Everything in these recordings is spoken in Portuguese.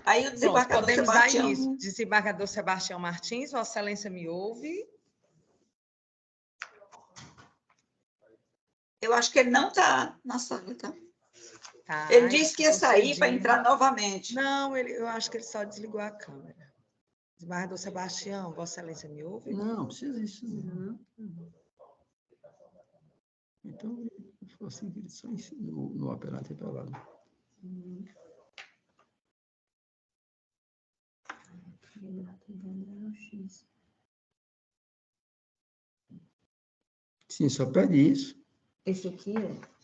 Aí o Pronto, desembargador podemos dar Sebastião... início. Desembargador Sebastião Martins, Vossa Excelência me ouve? Eu acho que ele não está na sala, tá? Tá, Ele disse que ia ficou sair para cedinho. entrar novamente. Não, eu acho que ele só desligou a câmera. Desembargador Sebastião, Vossa Excelência me ouve? Não, precisa isso. Não. Então, eu assim que ele só ensinou no operador para lá. Sim, só pede isso. Esse aqui é...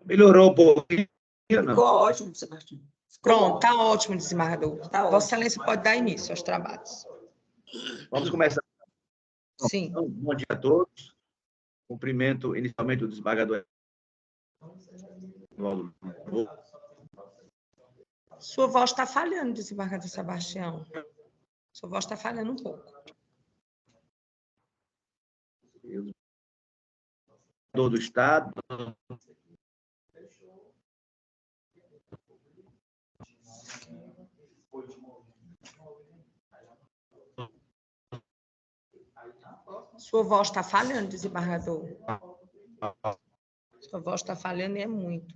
Melhorou um pouquinho? Ficou ótimo, Sebastião. Pronto, está ótimo, desembargador. Tá Vossa ótimo. Excelência pode dar início aos trabalhos. Vamos começar. Sim. Então, bom dia a todos. Cumprimento inicialmente o desembargador. Sua voz está falhando, desembargador Sebastião. Sua voz está falhando um pouco. Do Estado. Sua voz está falhando, desembargador. Sua voz está falhando e é muito.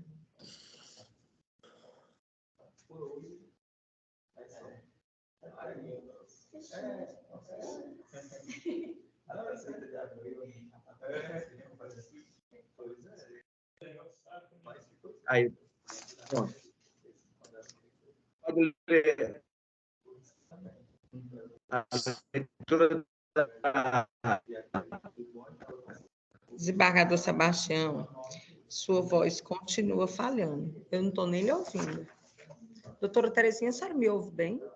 Aí. Pronto. Pode ler a leitura da... Desembargador Sebastião, sua voz continua falhando. Eu não estou nem lhe ouvindo. Doutora Terezinha, a senhora me ouve bem? Estou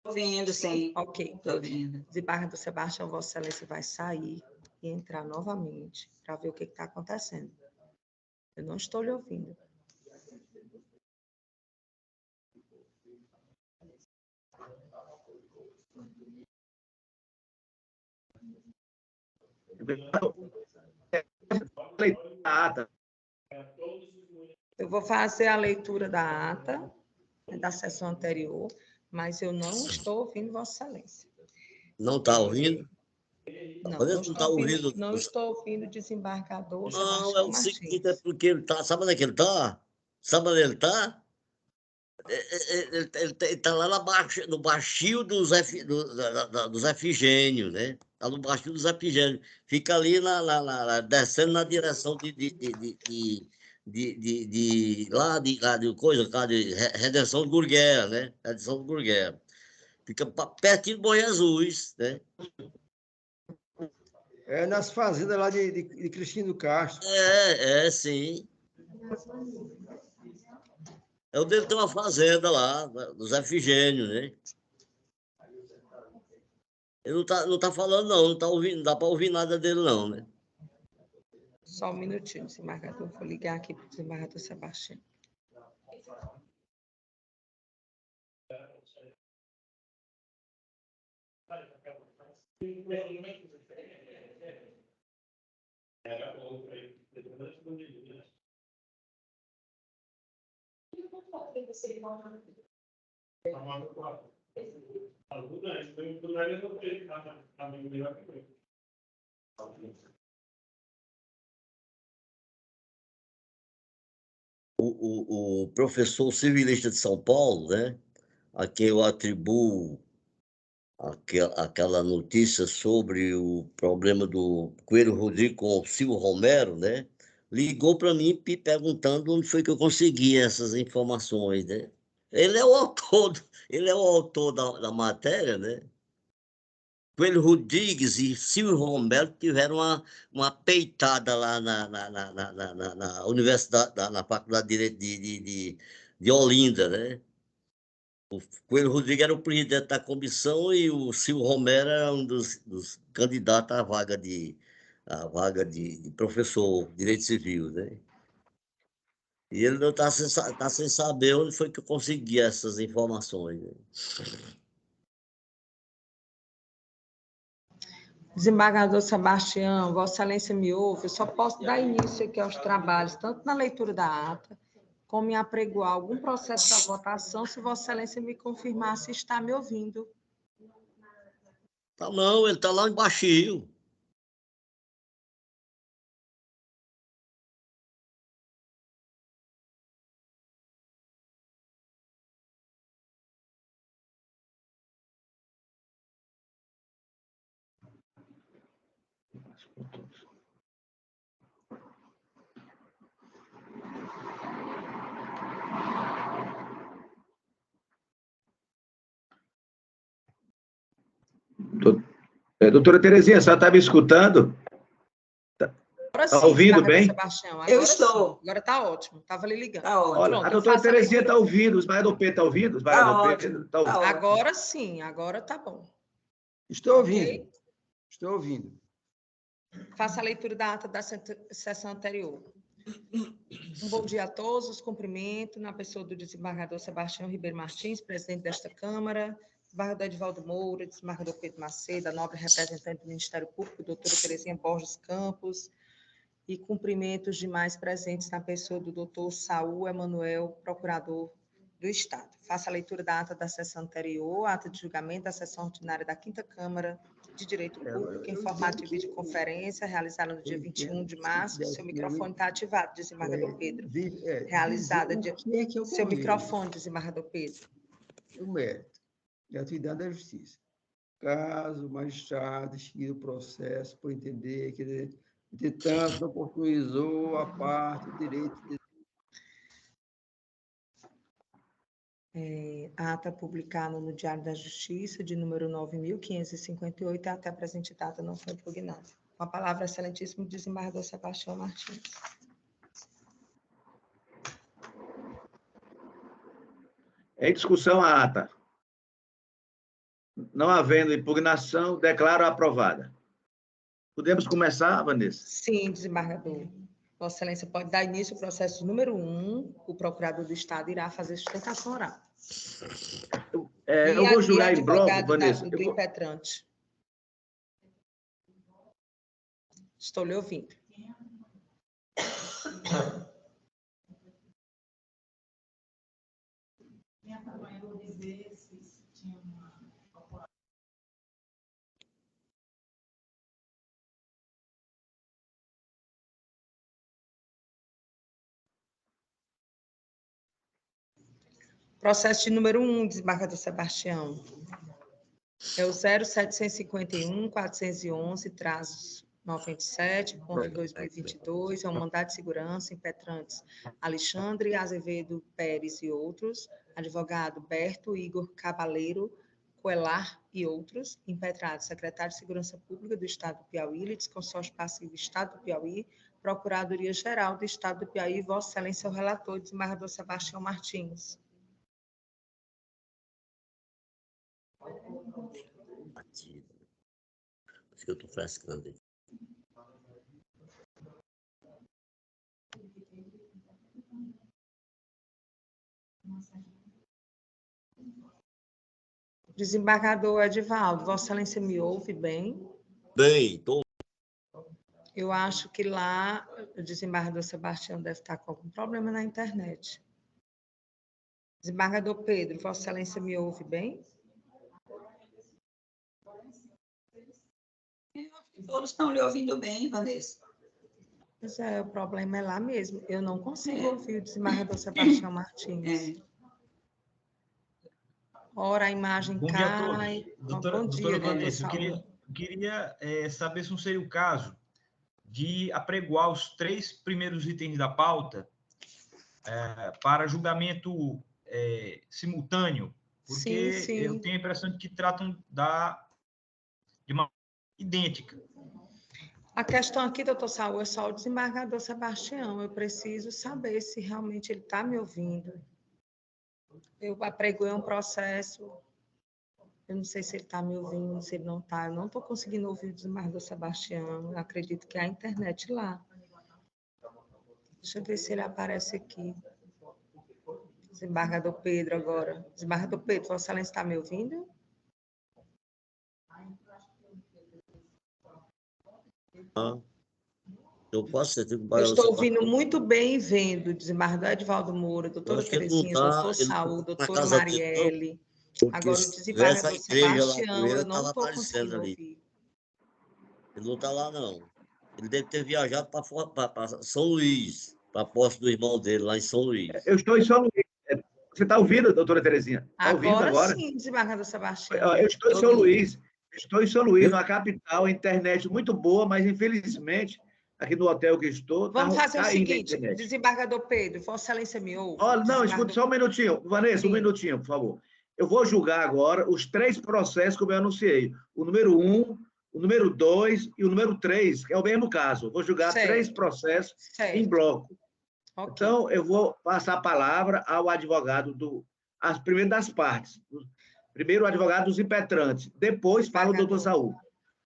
ouvindo, sim. Ok. Estou ouvindo. Desembargador Sebastião, Vossa Excelência vai sair e entrar novamente para ver o que está acontecendo. Eu não estou lhe ouvindo. Eu vou fazer a leitura da ata da sessão anterior, mas eu não estou ouvindo Vossa Excelência. Não está ouvindo? Não estou ouvindo o desembargador Não, Sebastião é o Martins. seguinte, é porque ele está... Sabe onde é que ele está? Sabe onde ele está? Ele está lá no baixio dos Efigênios, né? Está no baixio dos Efigênios. Fica ali descendo na direção lá de coisa, lá de Redenção de Gurguera, né? Redenção de Gurguera. Fica pertinho do Bom Jesus, né? É nas fazendas lá de Cristina do Castro. Sim. É o dele tem uma fazenda lá, do Zé Figênio, né? Ele não tá falando, não tá ouvindo, não dá para ouvir nada dele, não, né? Só um minutinho, desembargador. Vou ligar aqui para o desembargador Sebastião. O professor civilista de São Paulo, né? A quem eu atribuo aquela notícia sobre o problema do Coelho Rodrigo com o Silvio Romero, né? Ligou para mim perguntando onde foi que eu consegui essas informações, né? Ele é o autor, ele é o autor da matéria, né? Coelho Rodrigues e Silvio Romero tiveram uma peitada lá na Universidade, na Faculdade de Direito de Olinda, né? O Coelho Rodrigues era o presidente da comissão e o Silvio Romero era um dos candidatos à vaga de professor de Direito Civil, né? E ele não está sem saber onde foi que eu consegui essas informações, né? Desembargador Sebastião, Vossa Excelência me ouve, eu só posso dar início aqui aos trabalhos, tanto na leitura da ata, como em apregoar algum processo da votação, se Vossa Excelência me confirmar se está me ouvindo. Tá não, ele está lá embaixo. Doutora Terezinha, a senhora está me escutando? Agora Está sim, ouvindo desembargador bem? Sebastião. Agora Eu estou. Sim. Agora está ótimo. Estava lhe ligando. Tá ótimo. Olha, Pronto, a eu doutora faço a Terezinha leitura. está ouvindo, o Ismael P está ouvindo? O Tá Ismael P ótimo. está ouvindo? Agora sim, agora está bom. Estou Ok? ouvindo. Estou ouvindo. Faça a leitura da ata da sessão anterior. Um bom dia a todos, os cumprimento na pessoa do desembargador Sebastião Ribeiro Martins, presidente desta Câmara, desembargador Edivaldo Moura, desembargador Pedro Macedo, a nobre representante do Ministério Público, doutora Terezinha Borges Campos, e cumprimento os demais presentes na pessoa do doutor Saul Emanuel, procurador do Estado. Faça a leitura da ata da sessão anterior, ata de julgamento da sessão ordinária da 5ª Câmara de Direito Público, em formato de videoconferência, realizada no dia 21 de março. Seu microfone está ativado, desembargador Pedro. Realizada o que é que eu seu microfone, desembargador Pedro. O mérito e a atividade da justiça. Caso o magistrado seguir o processo por entender que, entretanto, não oportunizou a parte o direito de... Ata publicada no Diário da Justiça, de número 9.558, até a presente data não foi impugnada. Com a palavra, excelentíssimo desembargador Sebastião Martins. Em discussão a ata. Não havendo impugnação, declaro aprovada. Podemos começar, Vanessa? Sim, desembargador. Vossa Excelência pode dar início ao processo número 1. O procurador do Estado irá fazer sustentação oral. Eu vou julgar em bloco, Vanessa. Do impetrante. Estou lhe ouvindo. Processo de número 1, desembargador Sebastião. É o 0751-411-97.2022, é um mandado de segurança impetrantes Alexandre Azevedo Pérez e outros, advogado Berto Igor Cabaleiro, Coelar e outros, impetrado secretário de Segurança Pública do Estado do Piauí, litisconsórcio passivo Estado do Piauí, Procuradoria-Geral do Estado do Piauí, Vossa Excelência, o relator, desembargador Sebastião Martins. Batido. Por isso que eu estou frescando aí. Desembargador Edivaldo, Vossa Excelência me ouve bem? Bem, estou. Eu acho que lá o desembargador Sebastião deve estar com algum problema na internet. Desembargador Pedro, Vossa Excelência me ouve bem? Todos estão lhe ouvindo bem, Vanessa. Pois é, o problema é lá mesmo. Eu não consigo ouvir o desembargador Sebastião Martins. É. Ora, a imagem Bom dia a cai. todos. Doutora doutor Vanessa, eu Saúl. queria saber se não seria o caso de apregoar os 3 primeiros itens da pauta para julgamento simultâneo, porque Sim. eu tenho a impressão de que tratam de uma idêntica. A questão aqui, doutor Saúl, é só o desembargador Sebastião. Eu preciso saber se realmente ele está me ouvindo. Eu apregoei um processo, eu não sei se ele está me ouvindo, se ele não está. Eu não estou conseguindo ouvir o desembargador Sebastião. Eu acredito que há internet lá. Deixa eu ver se ele aparece aqui. Desembargador Pedro agora. Desembargador Pedro, Vossa Excelência está me ouvindo? Eu posso ser tipo Eu estou ouvindo muito bem e vendo, desembargador Edivaldo Moura, doutora Terezinha, doutor Saúl, doutora Marielle. Agora, o desembargador Sebastião, eu não estou conseguindo ouvir. Ele não está lá, não. Ele deve ter viajado para São Luís, para a posse do irmão dele, lá em São Luís. Eu estou em São Luís. Você está ouvindo, doutora Terezinha? Está ouvindo agora? Sim, desembargador Sebastião. Eu estou em São Luís. Estou em São Luís, na capital, internet muito boa, mas infelizmente, aqui no hotel que estou... Vamos fazer o seguinte, desembargador Pedro, Vossa Excelência me ouve? Olha, não, escuta só um minutinho. Vanessa, um minutinho, por favor. Eu vou julgar agora os 3 processos que eu anunciei. O número 1, o número 2 e o número 3, que é o mesmo caso. Eu vou julgar 3 processos em bloco. Okay. Então, eu vou passar a palavra ao advogado primeiro das partes. Primeiro, o advogado dos impetrantes. Depois, fala o doutor Saúl.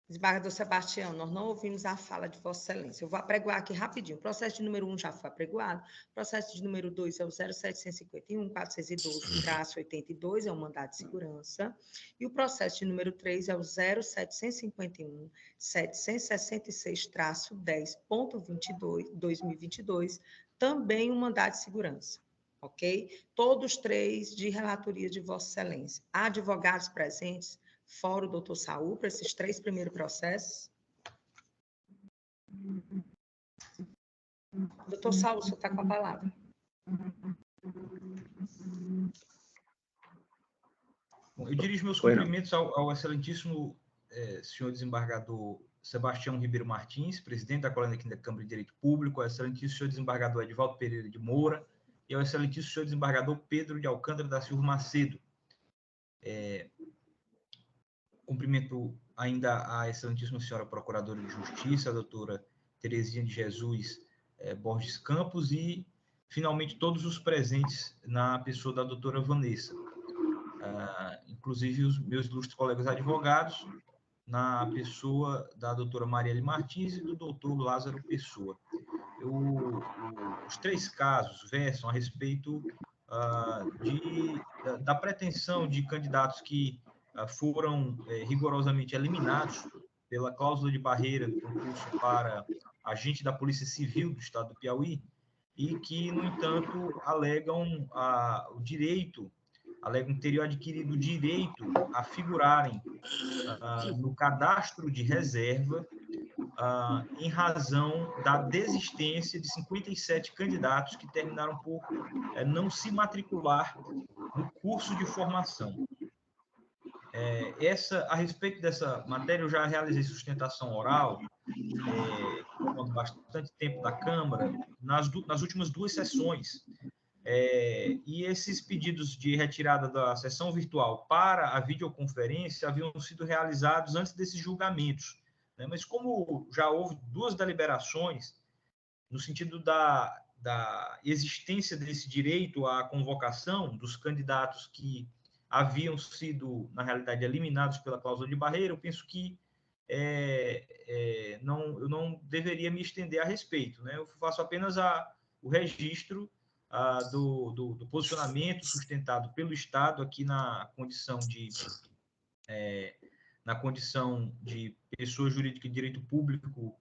Desembargador Sebastião, nós não ouvimos a fala de Vossa Excelência. Eu vou apregoar aqui rapidinho. O processo de número 1 já foi apregoado. O processo de número 2 é o 0751-412-82, é um mandado de segurança. E o processo de número 3 é o 0751-766-10.22, também um mandado de segurança. Ok? Todos 3 de relatoria de Vossa Excelência. Há advogados presentes, fora o doutor Saúl, para esses 3 primeiros processos? Doutor Saúl, o senhor está com a palavra. Bom, eu dirijo meus cumprimentos ao excelentíssimo senhor desembargador Sebastião Ribeiro Martins, presidente da Colegiação aqui da Câmara de Direito Público, ao excelentíssimo senhor desembargador Edivaldo Pereira de Moura e ao excelentíssimo senhor desembargador Pedro de Alcântara da Silva Macedo. Cumprimento ainda a excelentíssima senhora Procuradora de Justiça, a doutora Terezinha de Jesus Borges Campos e, finalmente, todos os presentes na pessoa da doutora Vanessa, inclusive os meus ilustres colegas advogados, na pessoa da doutora Marielle Martins e do doutor Lázaro Pessoa. Os 3 casos versam a respeito da pretensão de candidatos que foram rigorosamente eliminados pela cláusula de barreira do concurso para agente da Polícia Civil do Estado do Piauí e que, no entanto, alegam teriam adquirido o direito a figurarem no cadastro de reserva em razão da desistência de 57 candidatos que terminaram por não se matricular no curso de formação. A respeito dessa matéria, eu já realizei sustentação oral, com bastante tempo da Câmara, nas últimas 2 sessões, E esses pedidos de retirada da sessão virtual para a videoconferência haviam sido realizados antes desses julgamentos, né? Mas como já houve 2 deliberações, no sentido da existência desse direito à convocação dos candidatos que haviam sido, na realidade, eliminados pela cláusula de barreira, eu penso que eu não deveria me estender a respeito, né? Eu faço apenas o registro do posicionamento sustentado pelo Estado aqui na condição de pessoa jurídica de direito público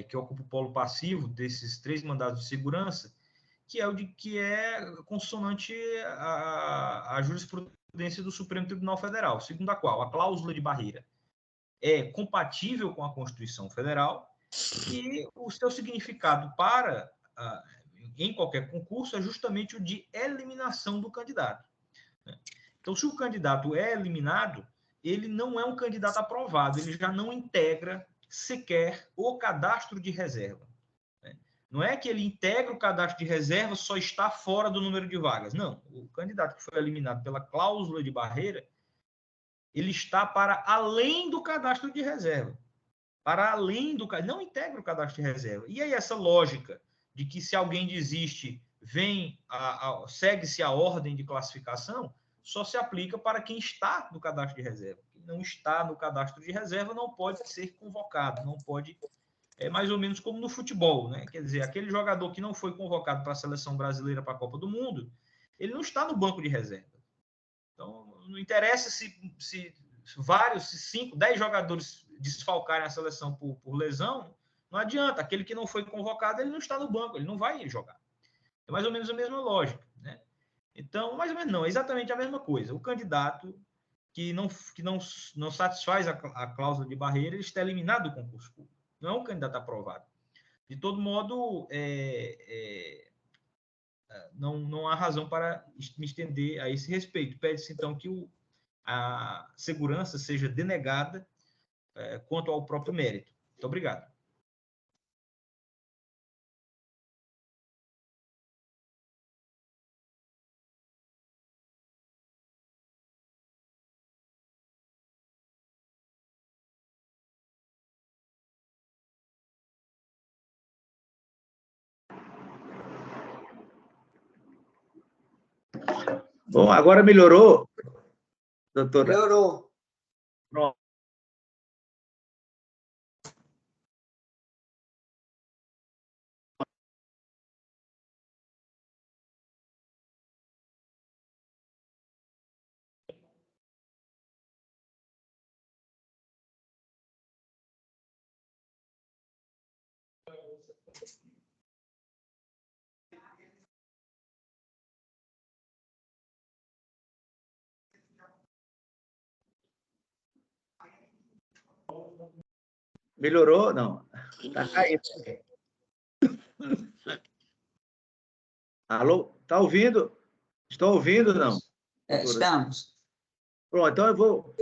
que ocupa o polo passivo desses 3 mandados de segurança, que é consonante à jurisprudência do Supremo Tribunal Federal, segundo a qual a cláusula de barreira é compatível com a Constituição Federal e o seu significado em qualquer concurso é justamente o de eliminação do candidato, né? Então, se o candidato é eliminado, ele não é um candidato aprovado, ele já não integra sequer o cadastro de reserva, né? Não é que ele integra o cadastro de reserva, só está fora do número de vagas. Não, o candidato que foi eliminado pela cláusula de barreira, ele está para além do cadastro de reserva. Para além do... Não integra o cadastro de reserva. E aí essa lógica de que se alguém desiste, segue-se a ordem de classificação, só se aplica para quem está no cadastro de reserva. Quem não está no cadastro de reserva não pode ser convocado, não pode... É mais ou menos como no futebol, né? Quer dizer, aquele jogador que não foi convocado para a seleção brasileira para a Copa do Mundo, ele não está no banco de reserva. Então, não interessa se 5, 10 jogadores desfalcarem a seleção por lesão, não adianta. Aquele que não foi convocado, ele não está no banco, ele não vai jogar. É mais ou menos a mesma lógica, né? Então, mais ou menos não, é exatamente a mesma coisa. O candidato que não satisfaz a cláusula de barreira, ele está eliminado do concurso público. Não é um candidato aprovado. De todo modo, não há razão para me estender a esse respeito. Pede-se, então, que a segurança seja denegada quanto ao próprio mérito. Muito obrigado. Bom, agora melhorou, doutora? Melhorou. Pronto. Melhorou? Não. Está caindo. Alô? Está ouvindo? Estão ouvindo, não? Estamos. Pronto, então eu vou...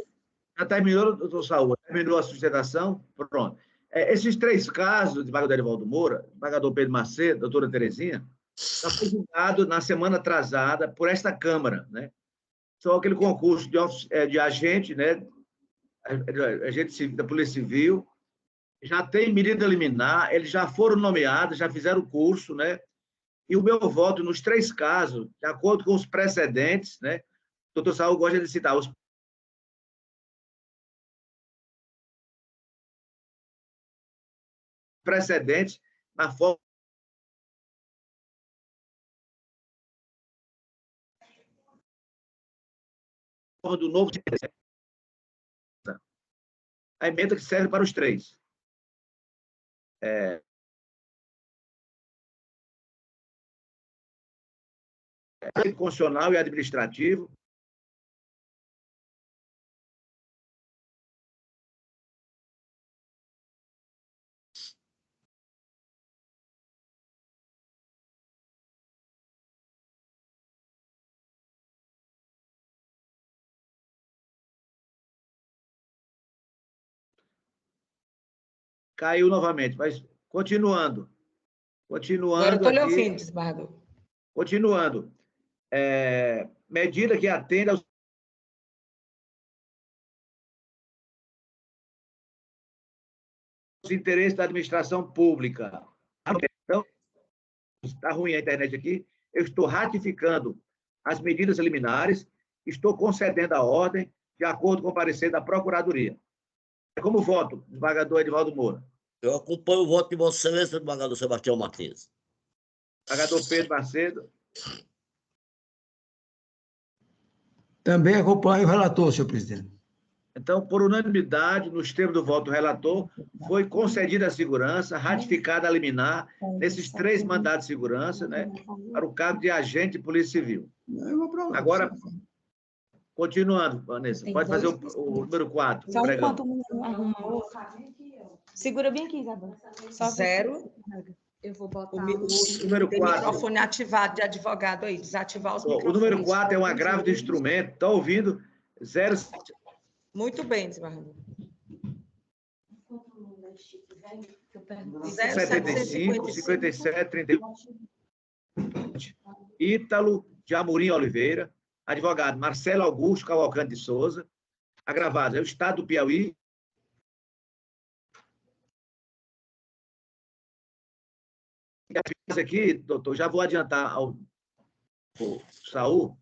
Já terminou, doutor Saúl? Terminou a sustentação? Pronto. Esses 3 casos, de desembargador Erivaldo Moura, desembargador Pedro Macedo, doutora Terezinha, já foi julgado na semana atrasada por esta Câmara, né? Só aquele concurso de agente, né? Agente da Polícia Civil, já tem medida liminar, eles já foram nomeados, já fizeram o curso, né? E o meu voto nos 3 casos, de acordo com os precedentes, né? O doutor Saúl gosta de citar os precedentes na forma do novo a emenda que serve para os 3. Constitucional e administrativo. Caiu novamente, mas continuando. Agora eu estou lhe Aqui. ouvindo, desembargador. Continuando. Medida que atenda aos interesses da administração pública. Então, está ruim a internet aqui. Eu estou ratificando as medidas liminares, estou concedendo a ordem de acordo com o parecer da Procuradoria. Como voto, desembargador Edivaldo Moura? Eu acompanho o voto de Vossa Excelência, desembargador Sebastião Martins. Desembargador Pedro Macedo? Também acompanho o relator, senhor presidente. Então, por unanimidade, nos termos do voto do relator, foi concedida a segurança, ratificada a liminar, nesses 3 mandados de segurança, né, para o cargo de agente de Polícia Civil. Eu vou pra lá. Agora, continuando, Vanessa, pode fazer o número 4. Só enquanto o menino arruma outro. Segura bem aqui, Isabel. Só 0. Eu vou botar O número Tem 4. microfone ativado de advogado aí, desativar os O microfones. número 4 é um agravo de instrumento. Está ouvindo? 0. Muito bem, desembargador. 75, 57, 31. Ítalo de Amorim Oliveira, advogado Marcelo Augusto Cavalcante de Souza, agravado é o Estado do Piauí. Aqui, doutor, já vou adiantar ao Saul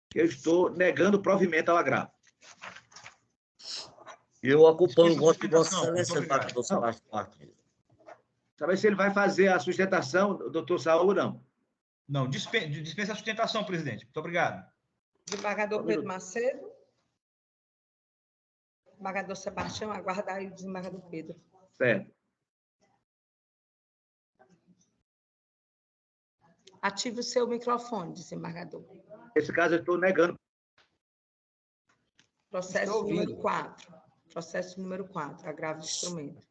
que eu estou negando provimento ao agravo. Eu acompanho o voto de Vossa Sustentação, Excelência, muito obrigado. desembargador Sebastião Martins. Sabe se ele vai fazer a sustentação, doutor Saul, ou não? Não, dispensa a sustentação, presidente. Muito obrigado. Desembargador Pedro Macedo. Desembargador Sebastião, aguardar aí o desembargador Pedro. Certo. Ative o seu microfone, desembargador. Nesse caso, eu estou negando. Processo Estou ouvindo. número 4. Processo número 4, agravo de instrumento.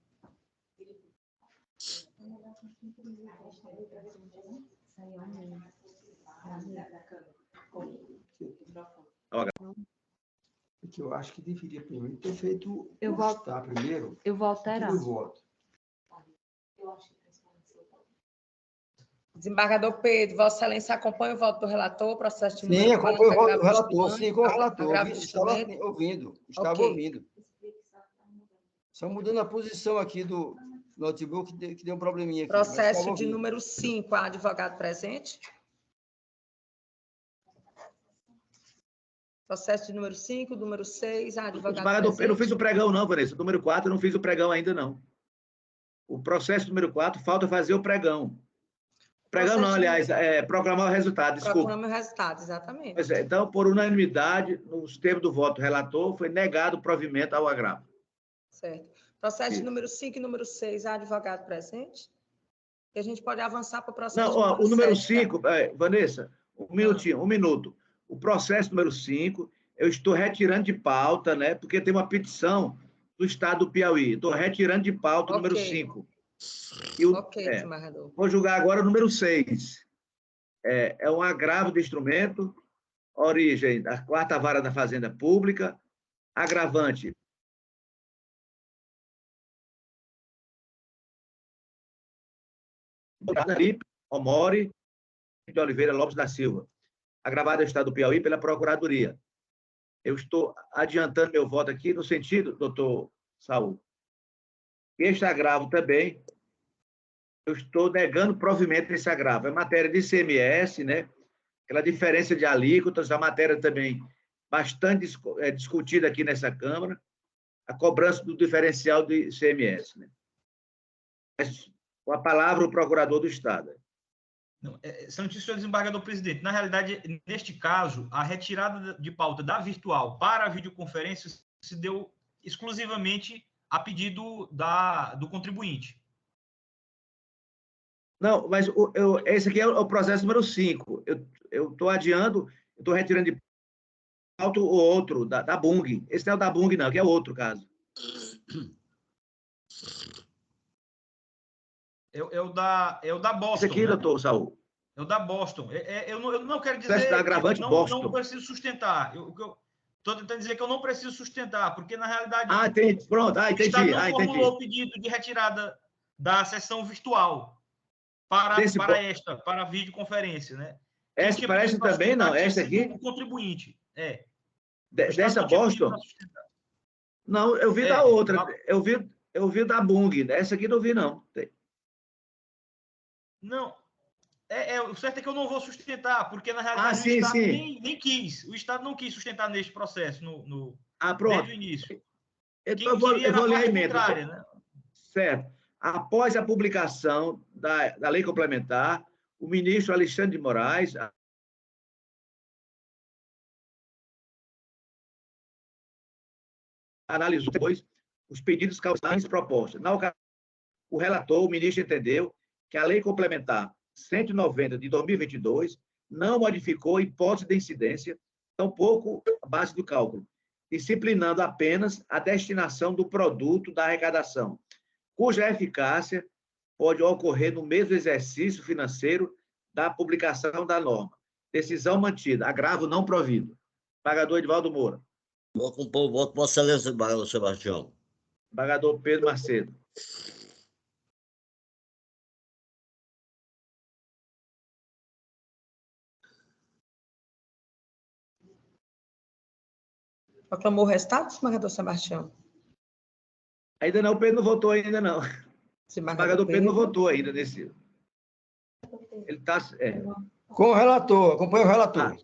Que eu acho que deveria primeiro ter feito Eu voto. primeiro. Eu vou alterar. O voto. Desembargador Pedro, Vossa Excelência acompanha o voto do relator, processo de número Sim, acompanho o voto agravo do de relator. instrumento, Sim, com o relator. agravo de Estava instrumento. ouvindo. Estava Ok. ouvindo. Só mudando a posição aqui do notebook, que deu um probleminha aqui. mas estava Processo de ouvindo. número 5, há advogado presente? Processo de número 5, número 6, há advogado Desembargador, eu não presente? fiz o pregão, não, Vanessa. O número 4, eu não fiz o pregão ainda, não. O processo número 4, falta fazer o pregão. Pregão não, Processo aliás, proclamar o resultado, desculpa. Proclama o resultado, exatamente. Pois é, então, por unanimidade, nos termos do voto do relator, foi negado o provimento ao agravo. Certo. Processo de Isso. número 5 e número 6, há advogado presente? E a gente pode avançar para o processo Não, ó, o número 7, tá? 5, Vanessa, um minutinho, um minuto. O processo número 5, eu estou retirando de pauta, né? Porque tem uma petição do Estado do Piauí. Estou retirando de pauta o número Ok. 5. Ok, desembargador. Vou julgar agora o número 6. É um agravo de instrumento, origem da 4ª Vara da Fazenda Pública, agravante. Omori de Oliveira Lopes da Silva, agravado ao Estado do Piauí pela Procuradoria. Eu estou adiantando meu voto aqui no sentido, doutor Saul, este agravo também, eu estou negando provimento desse agravo. É matéria de ICMS, né? Aquela diferença de alíquotas, a matéria também bastante discutida aqui nessa Câmara, a cobrança do diferencial de ICMS, né? Com a palavra, o procurador do Estado. Não, excelentíssimo senhor desembargador presidente, na realidade, neste caso, a retirada de pauta da virtual para a videoconferência se deu exclusivamente a pedido do contribuinte. Não, mas esse aqui é o processo número 5. Eu estou adiando, estou retirando de pauta o outro, da Bung. Esse não é o da Bung, não, que é outro caso. É o da Boston. Esse aqui, né? doutor Saul. É o da Boston. Eu não quero dizer Processo da que agravante eu Boston. não preciso sustentar. Eu estou tentando dizer que eu não preciso sustentar, porque, na realidade, Entendi. Pronto, o Estado não entendi. formulou o pedido de retirada da sessão virtual para a videoconferência, né? Essa tinha parece pedido pra também, não. sustentar Essa tinha aqui, sido o contribuinte. O Estado dessa não tinha pedido Boston? pra sustentar. Não, eu vi da outra. Eu vi da Bung. Essa aqui não vi, não. Não, o certo é que eu não vou sustentar, porque na realidade o sim, Estado sim. nem quis. O Estado não quis sustentar neste processo, desde Pronto. o início. Então, Quem queria eu era vou a ler a parte emenda. contrária, né? Certo. Após a publicação da lei complementar, o ministro Alexandre de Moraes analisou depois os pedidos causantes propostos. Na ocasião, o relator, o ministro, entendeu que a lei complementar 190 de 2022 não modificou a hipótese de incidência, tampouco a base do cálculo, disciplinando apenas a destinação do produto da arrecadação, cuja eficácia pode ocorrer no mesmo exercício financeiro da publicação da norma. Decisão mantida. Agravo não provido. Pagador Edivaldo Moura. Vou compor o voto, Vossa Excelência, desembargador Sebastião. Pagador Pedro Macedo. Proclamou o resultado, desembargador Sebastião? Ainda não, o Pedro não votou ainda, não. O Desembargador Pedro não votou ainda nesse. Ele está. Com o relator, acompanha o relator.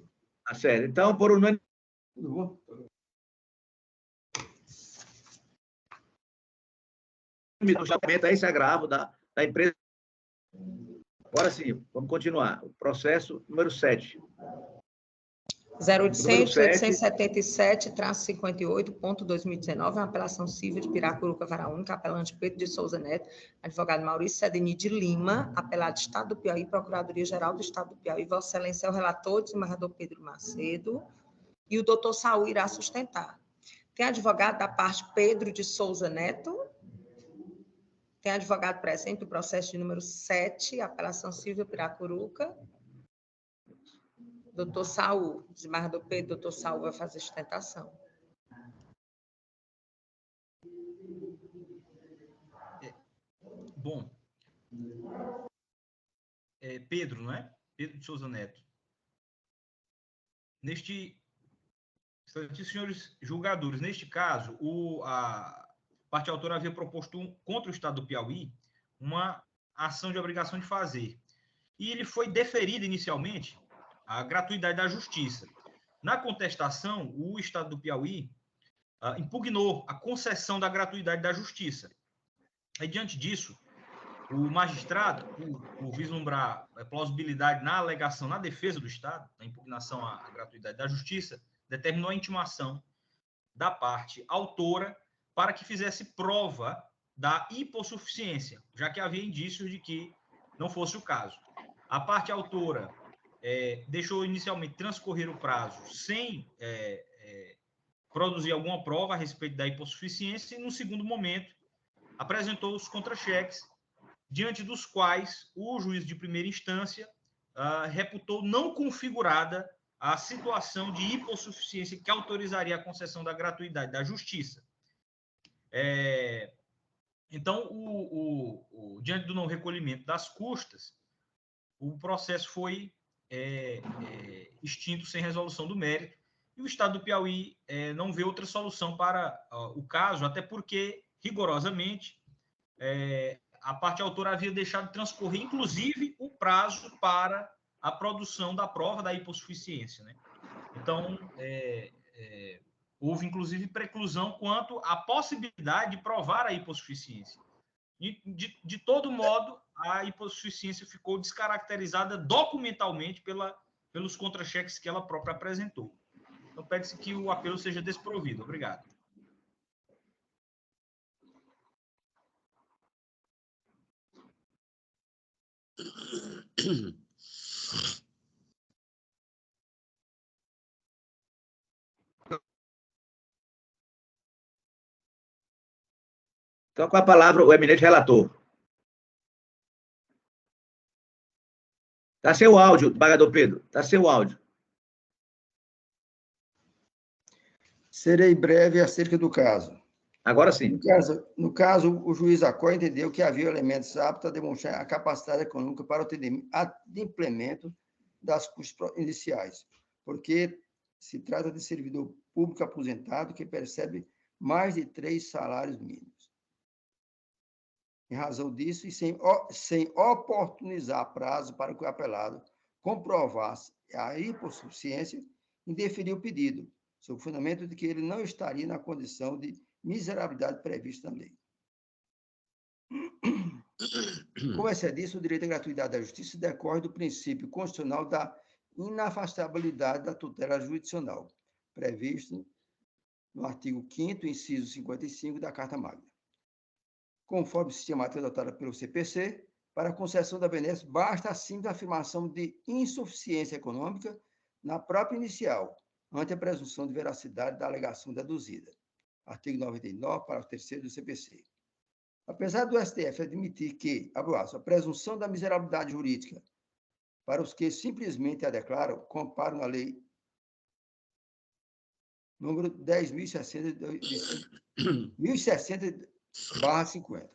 Tá certo. Então, por unanimidade. A esse agravo da empresa. Agora sim, vamos continuar. O processo número 7. 0800-877-58.2019, uma apelação civil de Piracuruca, Vara Única, apelante Pedro de Souza Neto, advogado Maurício Cedini de Lima, apelado Estado do Piauí, Procuradoria-Geral do Estado do Piauí. Vossa Excelência é o relator, desembargador Pedro Macedo, e o doutor Saul irá sustentar. Tem advogado da parte Pedro de Souza Neto. Tem advogado presente do processo de número 7, apelação civil Piracuruca. Doutor Saul, desembargador Pedro, doutor Saul vai fazer sustentação. Bom, Pedro, não é? Pedro de Souza Neto. Senhores julgadores, neste caso, a parte autora havia proposto contra o Estado do Piauí uma ação de obrigação de fazer. E ele foi deferido inicialmente a gratuidade da justiça. Na contestação, o Estado do Piauí impugnou a concessão da gratuidade da justiça. E, diante disso, o magistrado, por vislumbrar plausibilidade na alegação, na defesa do Estado, na impugnação à gratuidade da justiça, determinou a intimação da parte autora para que fizesse prova da hipossuficiência, já que havia indícios de que não fosse o caso. A parte autora deixou inicialmente transcorrer o prazo sem produzir alguma prova a respeito da hipossuficiência e, no segundo momento, apresentou os contra-cheques, diante dos quais o juiz de primeira instância reputou não configurada a situação de hipossuficiência que autorizaria a concessão da gratuidade da justiça. Então, diante do não recolhimento das custas, o processo foi extinto sem resolução do mérito, e o Estado do Piauí não vê outra solução para o caso, até porque, rigorosamente, a parte autora havia deixado transcorrer, inclusive, o prazo para a produção da prova da hipossuficiência, né? Então, houve, inclusive, preclusão quanto à possibilidade de provar a hipossuficiência. E, de todo modo, a hipossuficiência ficou descaracterizada documentalmente pelos contra-cheques que ela própria apresentou. Então, pede-se que o apelo seja desprovido. Obrigado. Então, com a palavra, o eminente relator. Está sem o áudio, desembargador Pedro. Está sem o áudio. Serei breve acerca do caso. Agora sim. No caso, o juiz Acó entendeu que havia elementos aptos a demonstrar a capacidade econômica para o implemento das custas iniciais, porque se trata de servidor público aposentado que percebe mais de 3 salários mínimos. Em razão disso, e sem oportunizar prazo para que o apelado comprovasse a hipossuficiência, indeferiu o pedido, sob o fundamento de que ele não estaria na condição de miserabilidade prevista na lei. Como é disso, o direito à gratuidade da justiça decorre do princípio constitucional da inafastabilidade da tutela jurisdicional, previsto no artigo 5º, inciso 55 da Carta Magna. Conforme sistemática adotada pelo CPC, para a concessão da benesse, basta a simples afirmação de insuficiência econômica na própria inicial, ante a presunção de veracidade da alegação deduzida. Artigo 99, parágrafo 3º do CPC. Apesar do STF admitir que, a presunção da miserabilidade jurídica para os que simplesmente a declaram, comparo na lei número 10.060/50.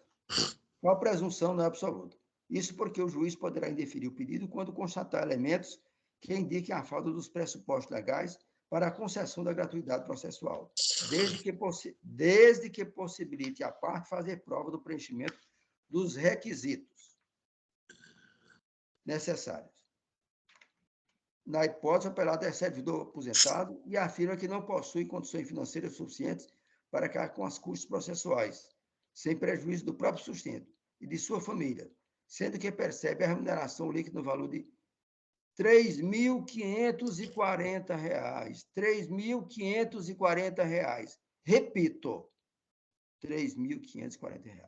A presunção não é absoluta. Isso porque o juiz poderá indeferir o pedido quando constatar elementos que indiquem a falta dos pressupostos legais para a concessão da gratuidade processual, desde que possibilite a parte fazer prova do preenchimento dos requisitos necessários. Na hipótese, o apelado é servidor aposentado e afirma que não possui condições financeiras suficientes para arcar com as custas processuais, sem prejuízo do próprio sustento e de sua família, sendo que percebe a remuneração líquida no valor de R$ 3.540. R$ 3.540. Repito, R$ 3.540.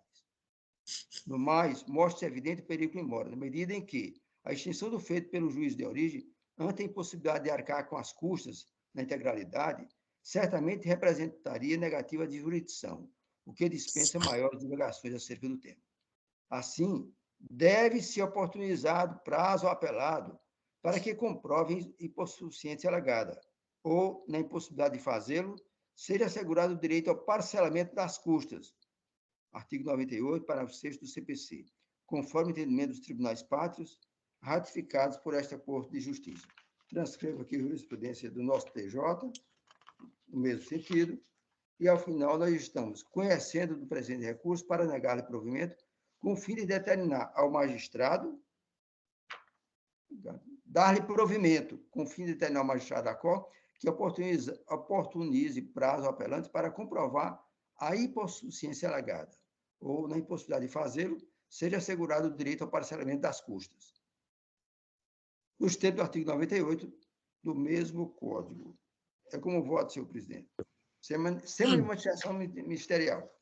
No mais, mostra-se evidente o perigo embora, na medida em que a extinção do feito pelo juiz de origem, ante a impossibilidade de arcar com as custas na integralidade, certamente representaria negativa de jurisdição, o que dispensa maiores divulgações acerca do tema. Assim, deve-se oportunizar o prazo ao apelado para que comprove hipossuficiência alegada, ou, na impossibilidade de fazê-lo, seja assegurado o direito ao parcelamento das custas. Artigo 98, parágrafo 6º do CPC, conforme o entendimento dos tribunais pátrios, ratificados por esta Corte de Justiça. Transcrevo aqui a jurisprudência do nosso TJ, no mesmo sentido, e, ao final, nós estamos conhecendo do presente recurso para negar-lhe provimento, com o fim de determinar ao magistrado, dar-lhe provimento, com o fim de determinar ao magistrado da Cor, que oportunize prazo ao apelante para comprovar a hipossuficiência alegada, ou, na impossibilidade de fazê-lo, seja assegurado o direito ao parcelamento das custas, nos termos do artigo 98 do mesmo Código. É como voto, senhor presidente. Sem manifestação ministerial.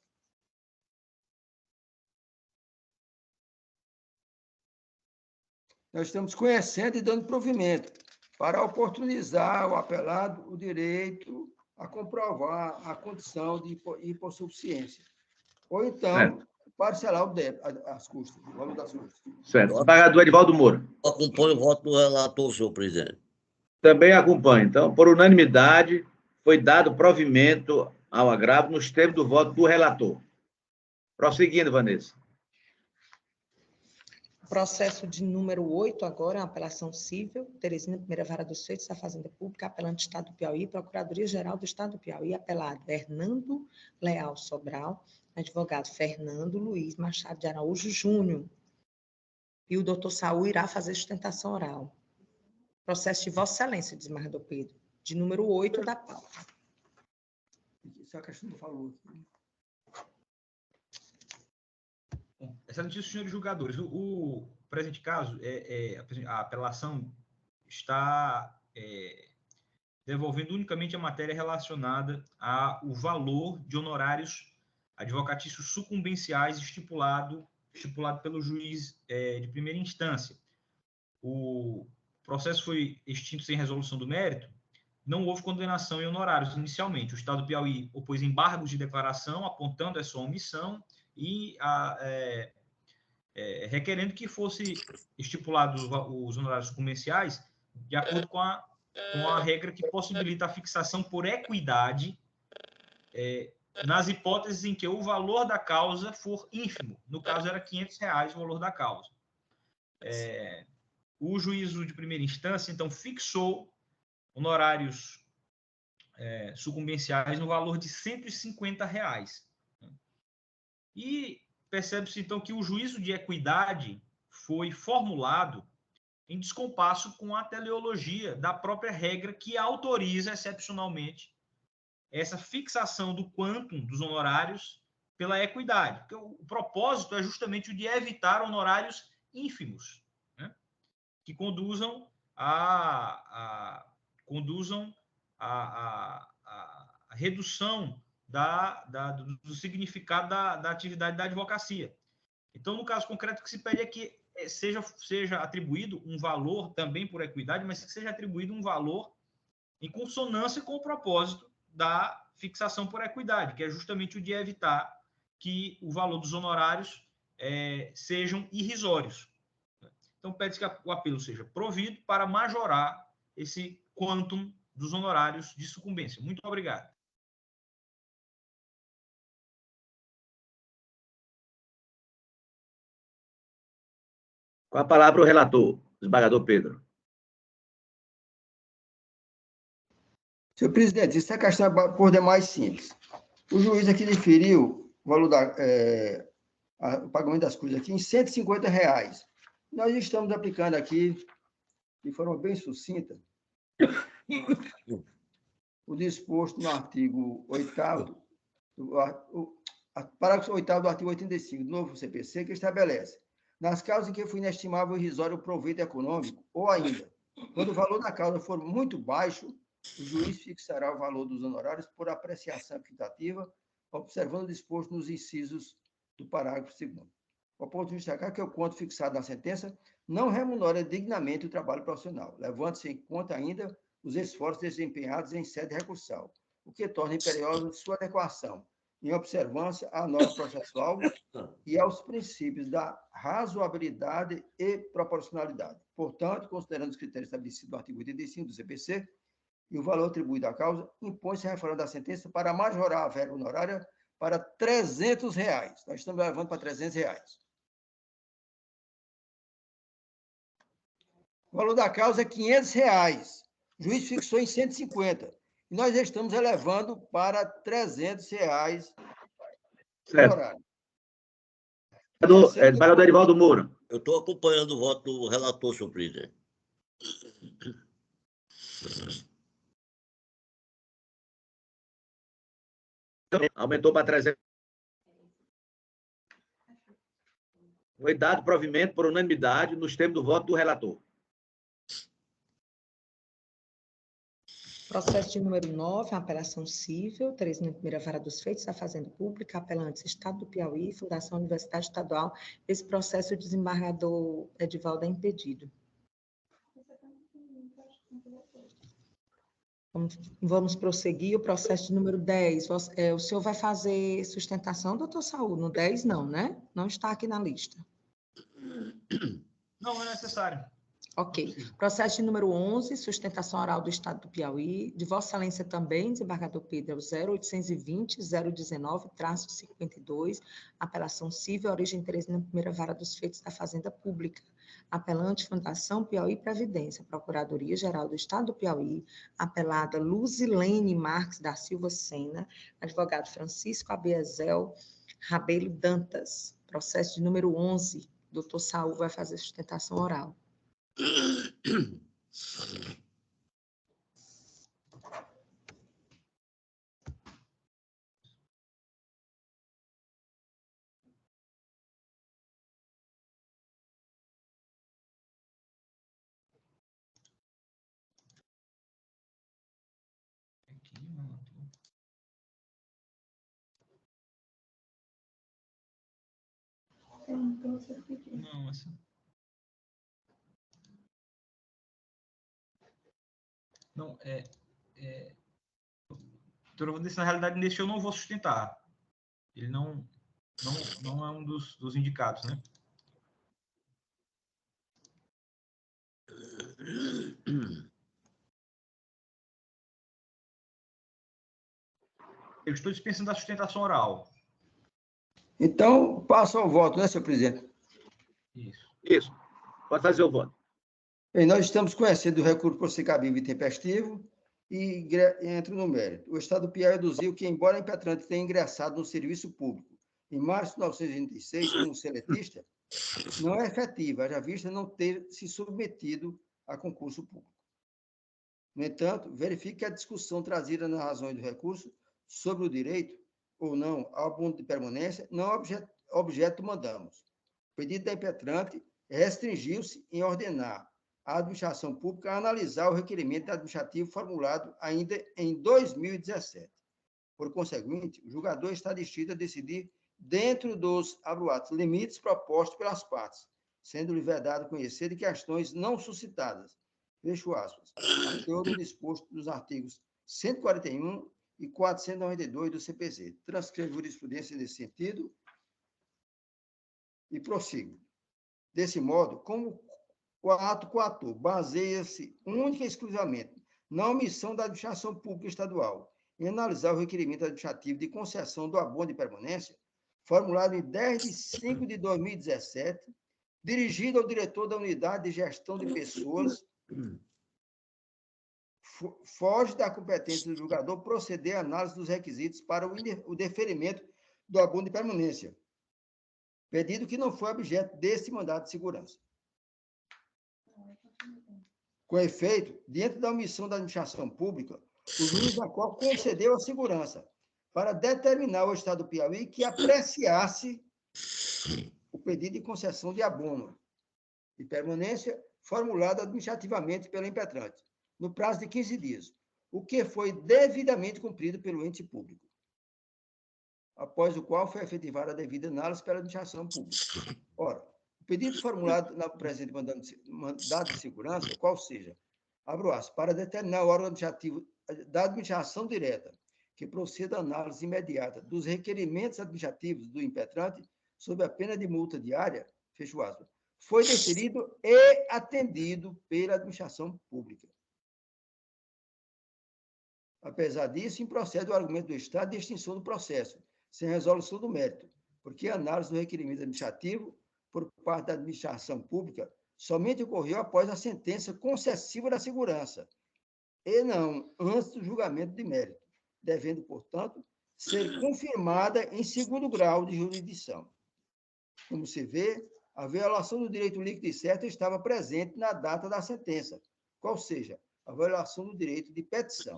Nós estamos conhecendo e dando provimento para oportunizar ao apelado o direito a comprovar a condição de hipossuficiência. Ou então, parcelar o débito, as custas, o valor das custas. Certo. Desembargador Edivaldo Moura. Acompanho o voto do relator, senhor presidente. Também acompanho. Então, por unanimidade, foi dado provimento ao agravo nos termos do voto do relator. Prosseguindo, Vanessa. Processo de número 8, agora, uma apelação civil, Teresina, Primeira Vara dos Feitos da Fazenda Pública, apelante Estado do Piauí, Procuradoria-Geral do Estado do Piauí, apelado Hernando Leal Sobral, advogado Fernando Luiz Machado de Araújo Júnior. E o doutor Saul irá fazer sustentação oral. Processo de Vossa Excelência, desembargador Pedro, de número 8 da pauta. Isso é a questão do valor. Excelentíssimos senhores julgadores, o presente caso, a apelação está devolvendo unicamente a matéria relacionada ao valor de honorários advocatícios sucumbenciais estipulado pelo juiz de primeira instância. O processo foi extinto sem resolução do mérito, não houve condenação em honorários inicialmente. O Estado do Piauí opôs embargos de declaração, apontando essa omissão e requerendo que fosse estipulados os honorários sucumbenciais de acordo com a regra que possibilita a fixação por equidade nas hipóteses em que o valor da causa for ínfimo. No caso, era R$ 500 o valor da causa. o juízo de primeira instância, então, fixou honorários sucumbenciais no valor de R$ 150. E percebe-se, então, que o juízo de equidade foi formulado em descompasso com a teleologia da própria regra que autoriza, excepcionalmente, essa fixação do quantum dos honorários pela equidade. Porque o propósito é justamente o de evitar honorários ínfimos, né? Que conduzam a redução do significado da atividade da advocacia. Então, no caso concreto, o que se pede é que seja atribuído um valor também por equidade, mas que seja atribuído um valor em consonância com o propósito da fixação por equidade, que é justamente o de evitar que o valor dos honorários sejam irrisórios. Então, pede-se que o apelo seja provido para majorar esse quantum dos honorários de sucumbência. Muito obrigado. Com a palavra o relator, desembargador Pedro. Senhor presidente, isso é questão por demais simples. O juiz aqui deferiu o valor o pagamento das coisas aqui em R$ 150. Nós estamos aplicando aqui, de forma bem sucinta, o disposto no artigo 8º, parágrafo 8º do artigo 85 do novo CPC, que estabelece: nas causas em que foi inestimável ou irrisório o proveito econômico, ou ainda, quando o valor da causa for muito baixo, o juiz fixará o valor dos honorários por apreciação equitativa, observando o disposto nos incisos do parágrafo 2º. O ponto de destacar que o quanto fixado na sentença não remunera dignamente o trabalho profissional, levando-se em conta ainda os esforços desempenhados em sede recursal, o que torna imperiosa sua adequação, em observância à norma processual e aos princípios da razoabilidade e proporcionalidade. Portanto, considerando os critérios estabelecidos no artigo 85 do CPC e o valor atribuído à causa, impõe-se a reforma da sentença para majorar a verba honorária para R$ 300. Nós estamos levando para R$ 300. O valor da causa é R$ 500. O juiz fixou em 150. E nós estamos elevando para R$ 300 honorário. Desembargador Erivaldo Moura. Eu estou acompanhando o voto do relator, senhor presidente. Aumentou para 300. Foi dado provimento por unanimidade nos termos do voto do relator. Processo de número 9, apelação civil, 3ª Vara dos Feitos da Fazenda Pública, apelantes Estado do Piauí, Fundação Universidade Estadual. Esse processo o desembargador Edivaldo é impedido. Vamos prosseguir. O processo de número 10. O senhor vai fazer sustentação, doutor Saúl? No 10, não, né? Não está aqui na lista. Não é necessário. Ok. Processo de número 11, sustentação oral do Estado do Piauí. De Vossa Excelência também, desembargador Pedro, 0820-019-52, apelação civil, origem 3ª Vara dos Feitos da Fazenda Pública. Apelante, Fundação Piauí Previdência, Procuradoria-Geral do Estado do Piauí, apelada Luzilene Marques da Silva Sena, advogado Francisco Abiezel Rabelo Dantas. Processo de número 11, doutor Saúl vai fazer sustentação oral. Não, assim. Não, doutor Vanessa, na realidade, nesse eu não vou sustentar. Ele não é um dos indicados, né? Eu estou dispensando a sustentação oral. Então, passo ao voto, né, senhor presidente? Isso. Isso. Pode fazer o voto. Bem, nós estamos conhecendo o recurso por ser cabível e tempestivo e entro no mérito. O Estado do Piauí deduziu que, embora a impetrante tenha ingressado no serviço público em março de 1986 como seletista, não é efetiva, haja vista não ter se submetido a concurso público. No entanto, verifique que a discussão trazida nas razões do recurso sobre o direito ou não ao abono de permanência não é objeto do mandamos. O pedido da impetrante restringiu-se em ordenar a administração pública a analisar o requerimento administrativo formulado ainda em 2017. Por conseguinte, o julgador está destinado a decidir dentro dos, abro aspas, limites propostos pelas partes, sendo-lhe vedado conhecer de questões não suscitadas, fecho aspas, a teor do disposto dos artigos 141 e 492 do CPC. Transcrevo jurisprudência nesse sentido e prossigo. Desse modo, como o ato coator baseia-se única e exclusivamente na omissão da administração pública estadual em analisar o requerimento administrativo de concessão do abono de permanência, formulado em 10 de 5 de 2017, dirigido ao diretor da Unidade de Gestão de Pessoas, foge da competência do julgador proceder à análise dos requisitos para o deferimento do abono de permanência, pedido que não foi objeto desse mandado de segurança. Com efeito, diante da omissão da administração pública, o juiz da qual concedeu a segurança para determinar ao Estado do Piauí que apreciasse o pedido de concessão de abono de permanência formulado administrativamente pela impetrante, no prazo de 15 dias, o que foi devidamente cumprido pelo ente público, após o qual foi efetivada a devida análise pela administração pública. Ora, o pedido formulado na presente mandado de segurança, qual seja, abro aspas, para determinar o órgão administrativo da administração direta que proceda à análise imediata dos requerimentos administrativos do impetrante sob a pena de multa diária, fecho aspas, foi deferido e atendido pela administração pública. Apesar disso, improcede o argumento do Estado de extinção do processo, sem resolução do mérito, porque a análise do requerimento administrativo por parte da administração pública somente ocorreu após a sentença concessiva da segurança, e não antes do julgamento de mérito, devendo, portanto, ser confirmada em segundo grau de jurisdição. Como se vê, a violação do direito líquido e certo estava presente na data da sentença, qual seja, a violação do direito de petição.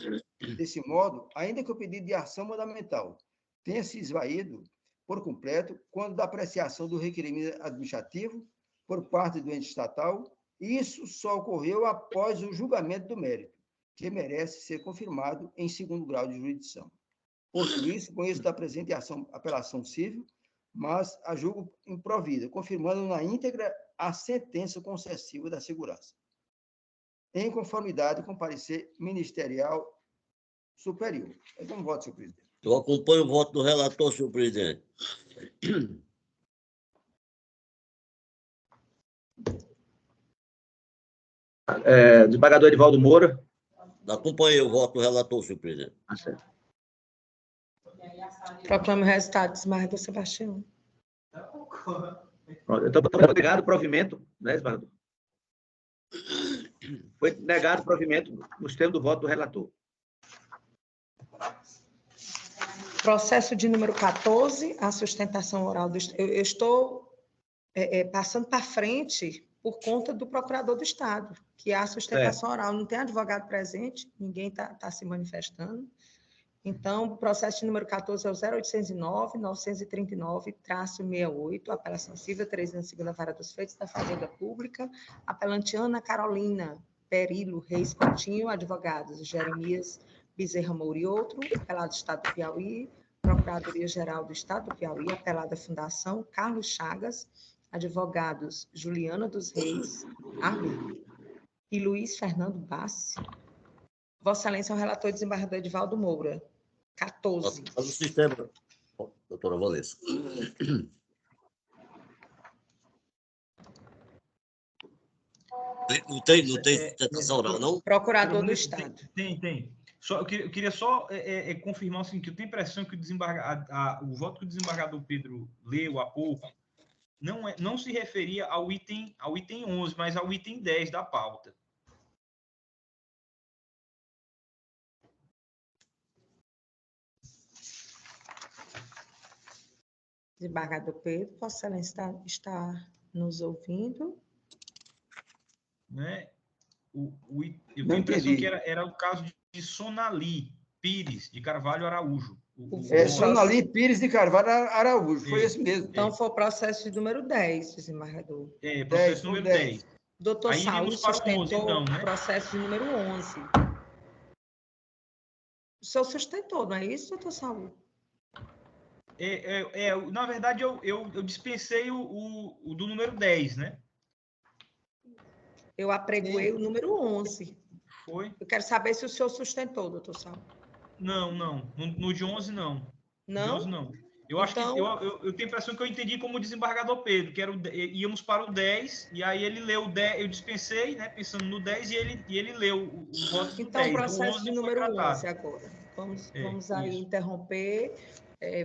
Desse modo, ainda que o pedido de ação mandamental tenha se esvaído por completo, quando da apreciação do requerimento administrativo por parte do ente estatal, isso só ocorreu após o julgamento do mérito, que merece ser confirmado em segundo grau de jurisdição. Posto isso, conheço da presente apelação civil, mas a julgo improvida, confirmando na íntegra a sentença concessiva da segurança, em conformidade com o parecer ministerial superior. É como voto, senhor presidente. Eu acompanho o voto do relator, senhor presidente. Desembargador Edivaldo Moura. Acompanhei o voto do relator, senhor presidente. Proclamo o resultado, desembargador Sebastião. Pronto, então, foi negado o provimento, né, desembargador? Foi negado o provimento nos termos do voto do relator. Processo de número 14, a sustentação oral do Estado. Eu estou passando para frente por conta do procurador do Estado, que é a sustentação oral. Não tem advogado presente, ninguém está se manifestando. Então, o processo de número 14 é o 0809-939-68, apelação civil, 3ª Vara dos Feitos da Fazenda Pública, apelante Ana Carolina Perilo Reis Coutinho, advogados Jeremias Bezerra Moura e outro, apelado Estado do Piauí, Procuradoria-Geral do Estado do Piauí, apelada Fundação Carlos Chagas, advogados Juliana dos Reis Arley e Luiz Fernando Bassi. Vossa Excelência é o relator desembargador Edivaldo Moura. 14. Faz o sistema, doutora Valesca. Não tem sustentação oral, não? Procurador do Estado. Tem. Eu queria só confirmar o seguinte, que eu tenho a impressão que o voto que o desembargador Pedro leu há pouco não se referia ao item 11, mas ao item 10 da pauta. Desembargador Pedro, Vossa Excelência está nos ouvindo? Né? Eu tenho Não a impressão entendi. que era o caso de Sonali Pires de Carvalho Araújo. Sonali Pires de Carvalho Araújo, foi esse mesmo. Então, foi o processo de número 10, desembargador. Processo número 10. Doutor Aí Saúl iríamos para o 11, sustentou então, né? o processo de número 11. O senhor sustentou, não é isso, doutor Saúl? Na verdade, eu dispensei o do número 10, né? Eu apregoei o número 11. Foi? Eu quero saber se o senhor sustentou, doutor Saúl. Não. No de 11, não. Não? De 11, não. Eu acho que eu tenho a impressão que eu entendi como o desembargador Pedro, que íamos para o 10, e aí ele leu o 10, eu dispensei, né, pensando no 10, e ele leu o voto do 10. Então, processo de número 11 tratado. agora. Vamos aí interromper.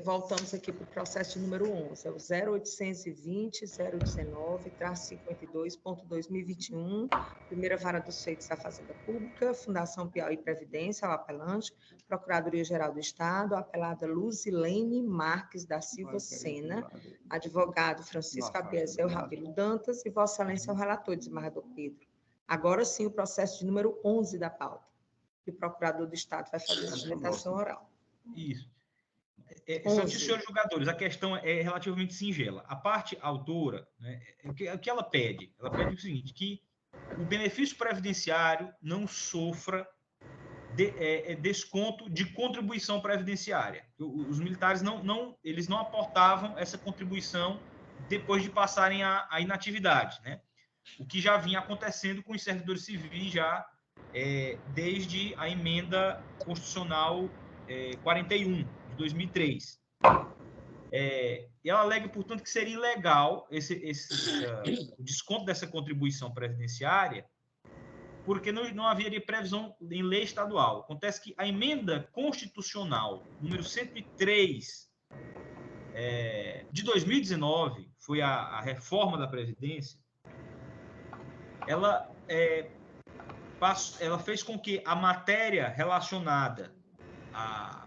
Voltamos aqui para o processo de número 11. É o 0820-019-52.2021, Primeira Vara dos Feitos da Fazenda Pública, Fundação Piauí Previdência, o apelante, Procuradoria-Geral do Estado, a apelada Luzilene Marques da Silva Sena, advogado Francisco Abiezel Rabelo Dantas e Vossa Excelência o relator, desembargador Pedro. Agora sim, o processo de número 11 da pauta. E o procurador do Estado vai fazer a sustentação oral. Isso. Senhores julgadores, a questão é relativamente singela. A parte autora, né, o que ela pede? Ela pede o seguinte, que o benefício previdenciário não sofra desconto de contribuição previdenciária. Os militares eles não aportavam essa contribuição depois de passarem a inatividade, né? O que já vinha acontecendo com os servidores civis já desde a emenda constitucional 41, de 2003. E ela alega, portanto, que seria ilegal o desconto dessa contribuição previdenciária, porque não haveria previsão em lei estadual. Acontece que a emenda constitucional número 103 de 2019, foi a reforma da Previdência, ela fez com que a matéria relacionada à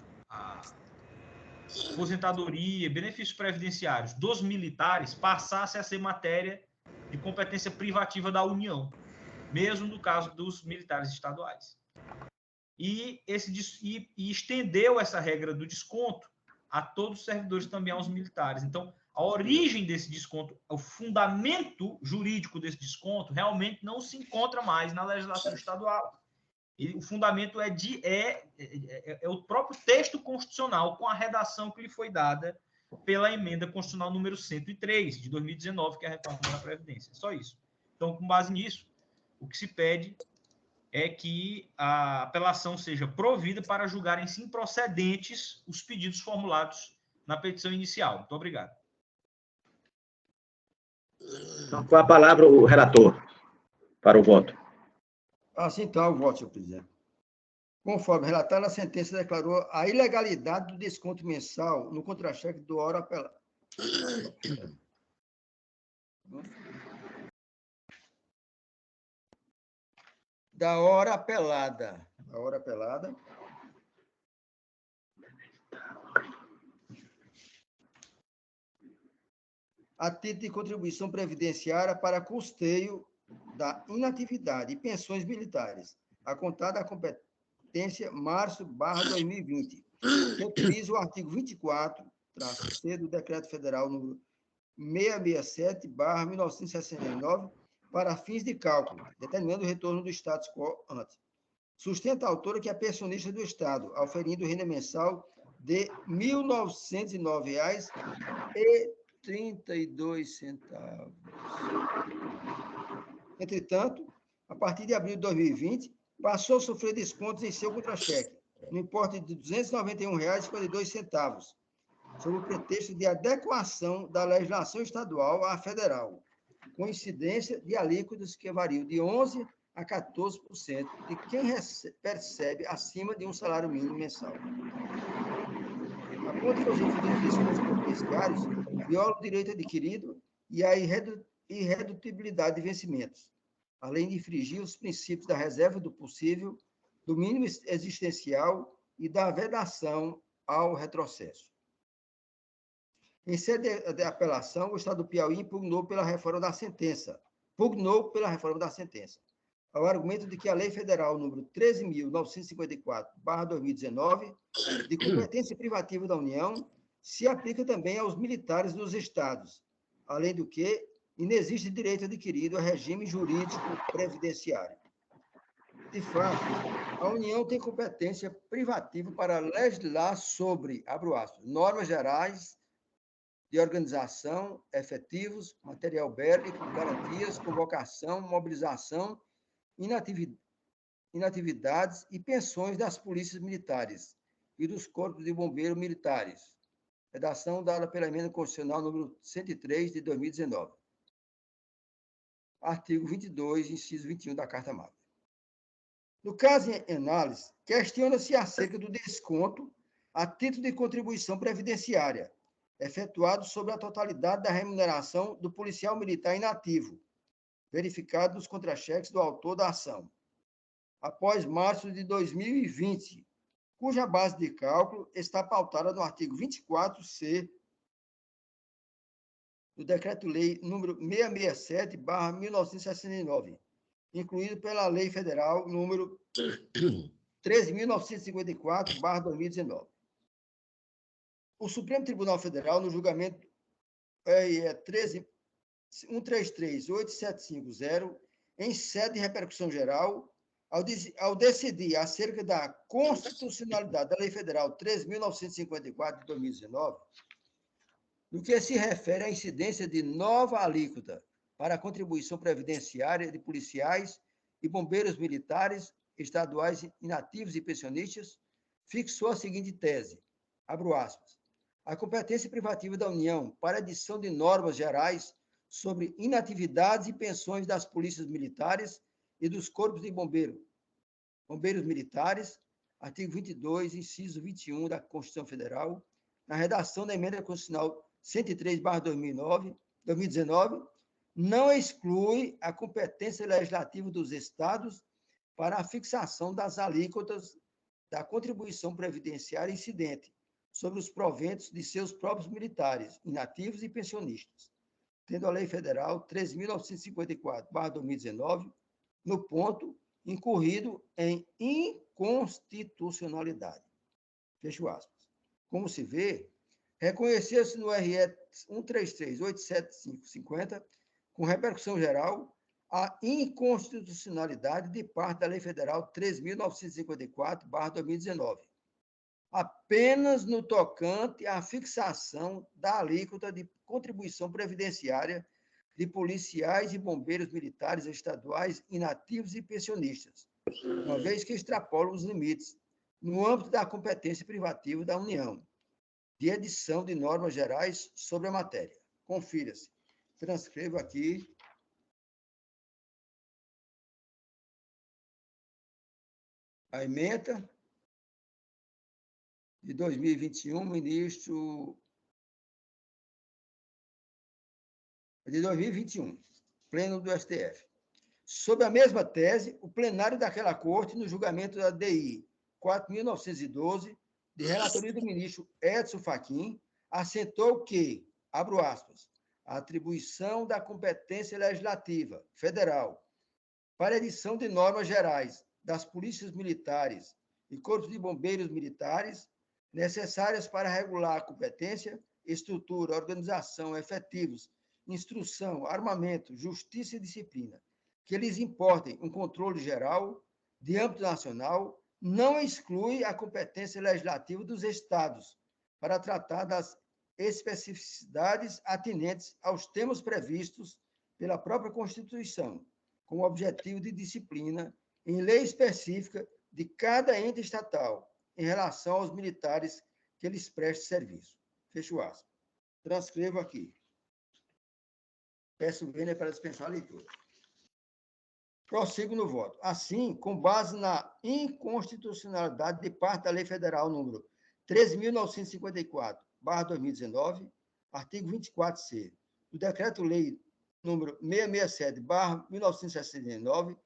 aposentadoria, benefícios previdenciários dos militares passasse a ser matéria de competência privativa da União, mesmo no caso dos militares estaduais. E estendeu essa regra do desconto a todos os servidores, também aos militares. Então, a origem desse desconto, o fundamento jurídico desse desconto, realmente não se encontra mais na legislação estadual. O fundamento é o próprio texto constitucional, com a redação que lhe foi dada pela emenda constitucional número 103, de 2019, que é a reforma da Previdência. Só isso. Então, com base nisso, o que se pede é que a apelação seja provida para julgarem sim procedentes os pedidos formulados na petição inicial. Muito obrigado. Então, com a palavra, o relator, para o voto. Assim, então, o voto, senhor presidente. Conforme relatado, a sentença declarou a ilegalidade do desconto mensal no contra-cheque do hora apelado. Da hora apelada. A hora apelada. A título de contribuição previdenciária para custeio da inatividade e pensões militares, a contar da competência março/2020, que utiliza o artigo 24-C do Decreto Federal número 667/1969 para fins de cálculo, determinando o retorno do status quo ante. Sustenta a autora que é pensionista do Estado, auferindo renda mensal de R$ 1.909,32. Entretanto, a partir de abril de 2020, passou a sofrer descontos em seu contra-cheque, no importe de R$ 291,52, sob o pretexto de adequação da legislação estadual à federal, com incidência de alíquotas que variam de 11% a 14% de quem percebe acima de um salário mínimo mensal. A conta dos descontos previdenciários viola o direito adquirido e a irredutibilidade de vencimentos, além de infringir os princípios da reserva do possível, do mínimo existencial e da vedação ao retrocesso. Em sede de apelação, o Estado do Piauí pugnou pela reforma da sentença, ao argumento de que a Lei Federal número 13.954/2019, de competência privativa da União, se aplica também aos militares dos estados, além do que inexiste direito adquirido a regime jurídico previdenciário. De fato, a União tem competência privativa para legislar sobre, abro aspas, normas gerais de organização, efetivos, material bélico, garantias, convocação, mobilização, inatividades e pensões das polícias militares e dos corpos de bombeiros militares. Redação dada pela Emenda Constitucional número 103, de 2019. Artigo 22, inciso 21 da Carta Magna. No caso em análise, questiona-se acerca do desconto a título de contribuição previdenciária, efetuado sobre a totalidade da remuneração do policial militar inativo, verificado nos contra-cheques do autor da ação, após março de 2020, cuja base de cálculo está pautada no artigo 24C do Decreto-Lei número 667/1969, incluído pela Lei Federal número 13.954/2019. O Supremo Tribunal Federal, no julgamento RE 1338750, em sede de repercussão geral, ao decidir acerca da constitucionalidade da Lei Federal 13.954 de 2019, no que se refere à incidência de nova alíquota para a contribuição previdenciária de policiais e bombeiros militares, estaduais inativos e pensionistas, fixou a seguinte tese, abro aspas, a competência privativa da União para a edição de normas gerais sobre inatividades e pensões das polícias militares e dos corpos de bombeiros militares, artigo 22, inciso 21 da Constituição Federal, na redação da Emenda Constitucional 103/2019, não exclui a competência legislativa dos estados para a fixação das alíquotas da contribuição previdenciária incidente sobre os proventos de seus próprios militares, inativos e pensionistas, tendo a Lei Federal 13.954/2019, no ponto, incorrido em inconstitucionalidade. Fecho aspas. Como se vê, reconheceu-se no RE 1338750, com repercussão geral, a inconstitucionalidade de parte da Lei Federal 13.954/2019, apenas no tocante à fixação da alíquota de contribuição previdenciária de policiais e bombeiros militares estaduais inativos e pensionistas, uma vez que extrapolam os limites, no âmbito da competência privativa da União, de edição de normas gerais sobre a matéria. Confira-se. Transcrevo aqui. A emenda de 2021, ministro de 2021, pleno do STF. Sob a mesma tese, o plenário daquela corte, no julgamento da DI 4.912, de relatoria do ministro Edson Fachin, assentou que, abro aspas, a atribuição da competência legislativa federal para edição de normas gerais das polícias militares e corpos de bombeiros militares necessárias para regular a competência, estrutura, organização, efetivos, instrução, armamento, justiça e disciplina, que lhes importem um controle geral, de âmbito nacional, não exclui a competência legislativa dos estados para tratar das especificidades atinentes aos temas previstos pela própria Constituição, com o objetivo de disciplina em lei específica de cada ente estatal em relação aos militares que lhes prestem serviço. Fecho aspas. Transcrevo aqui. Peço vênia para dispensar a leitura. Prossigo no voto. Assim, com base na inconstitucionalidade de parte da Lei Federal número 13.954/2019, artigo 24C, do Decreto-Lei número 667/1969,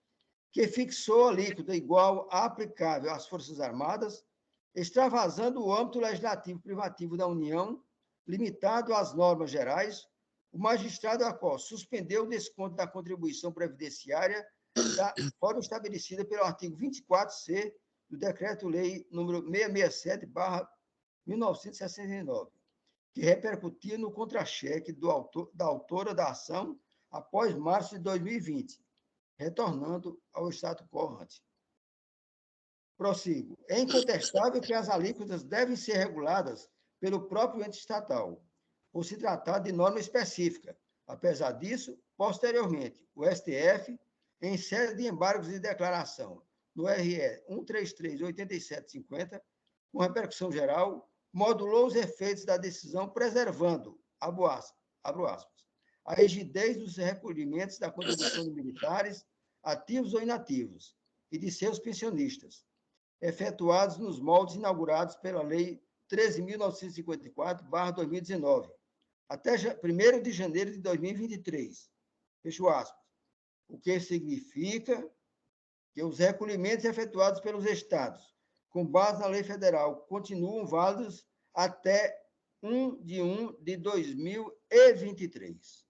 que fixou a alíquota igual à aplicável às Forças Armadas, extravasando o âmbito legislativo privativo da União, limitado às normas gerais, o magistrado a qual suspendeu o desconto da contribuição previdenciária da forma estabelecida pelo artigo 24C do Decreto-Lei número 667/1969, que repercutia no contra-cheque da autora da ação após março de 2020, retornando ao status quo ante. Prossigo. É incontestável que as alíquotas devem ser reguladas pelo próprio ente estatal, por se tratar de norma específica. Apesar disso, posteriormente, o STF, em sede de embargos de declaração, no RE 133/8750, com repercussão geral, modulou os efeitos da decisão, preservando, abro aspas, a rigidez dos recolhimentos da contribuição de militares, ativos ou inativos, e de seus pensionistas, efetuados nos moldes inaugurados pela Lei 13.954/2019, até 1º de janeiro de 2023. Fecho aspas. O que significa que os recolhimentos efetuados pelos estados, com base na lei federal, continuam válidos até 1 de 2023.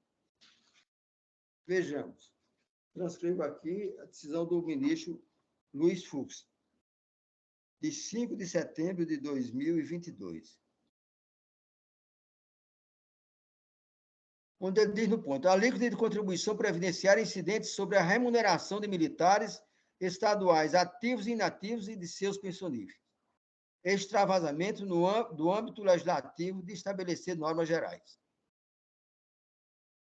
Vejamos. Transcrevo aqui a decisão do ministro Luiz Fux, de 5 de setembro de 2022. Onde ele diz no ponto: a alíquota de contribuição previdenciária incidente sobre a remuneração de militares estaduais ativos e inativos e de seus pensionistas. Extravasamento do âmbito legislativo de estabelecer normas gerais.